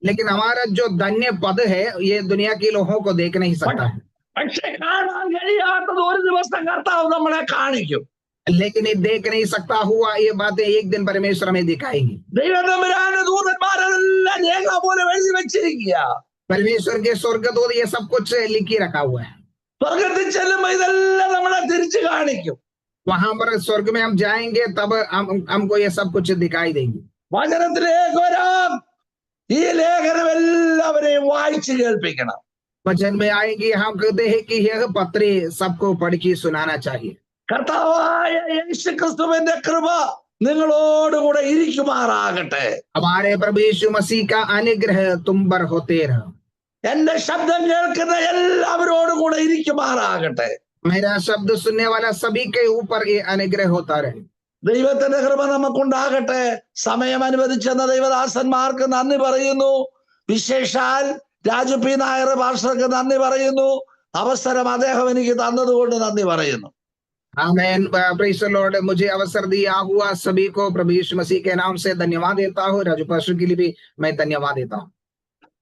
लेकिन हमारा जो धन्य पद है ये दुनिया के लोगों को देख नहीं सकता है। പക്ഷെ കാണാൻ കഴിയാത്തത് ഒരു ദിവസം കർത്താവ് നമ്മളെ കാണിക്കും. लेकिन ये देख नहीं सकता हुआ ये बातें एक दिन परमेश्वर हमें दिखाएंगी। ദൈവം തമ്പുരാന്റെ ദൂതന്മാരെല്ലാം രേഖ പോലെ എഴുതി വെച്ചിരിക്കുക. परमेश्वर के स्वर्गदूत ये सब कुछ लिखी रखा हुआ है। സ്വർഗത്തിൽ ചെല്ലുമ്പോൾ ഇതെല്ലാം നമ്മളെ തിരിച്ചു കാണിക്കും. वहां पर स्वर्ग में हम जाएंगे तब हमको ये सब कुछ दिखाई देंगे। വചനത്തിലേക്ക് വരാം. ഈ ലേഖനം എല്ലാവരെയും വായിച്ചു കേൾപ്പിക്കണം. वचन में आएंगे हम कहते हैं कि यह पत्र सबको पढ़ के सुनाना चाहिए। കർത്താവായ യേശു ക്രിസ്തുവിന്റെ കൃപ നിങ്ങളോടുകൂടെ ഇരിക്കുമാറാകട്ടെ. हमारे प्रभु यीशु मसीह का अनुग्रह तुम पर होते रहो। എന്റെ ശബ്ദം കേൾക്കുന്ന എല്ലാവരോടും കൂടെ ഇരിക്കുമാറാകട്ടെ. मेरा शब्द सुनने वाला सभी के ऊपर ये अनुग्रह होता रहे। ദൈവത്തിന്റെ കൃപ നമുക്കുണ്ടാകട്ടെ. സമയം അനുവദിച്ചെന്ന ദൈവദാസന്മാർക്ക് നന്ദി പറയുന്നു. വിശേഷാൽ രാജു പി നായർ പാസ്റ്റർക്ക് നന്ദി പറയുന്നു. അവസരം അദ്ദേഹം എനിക്ക് തന്നതുകൊണ്ട് നന്ദി പറയുന്നു. आमेन। Praise the Lord. मुझे अवसर दिया हुआ सभी को प्रभु यीशु मसीह के नाम से धन्यवाद देता हूँ। राजू पास्टर के लिए भी मैं धन्यवाद देता हूँ।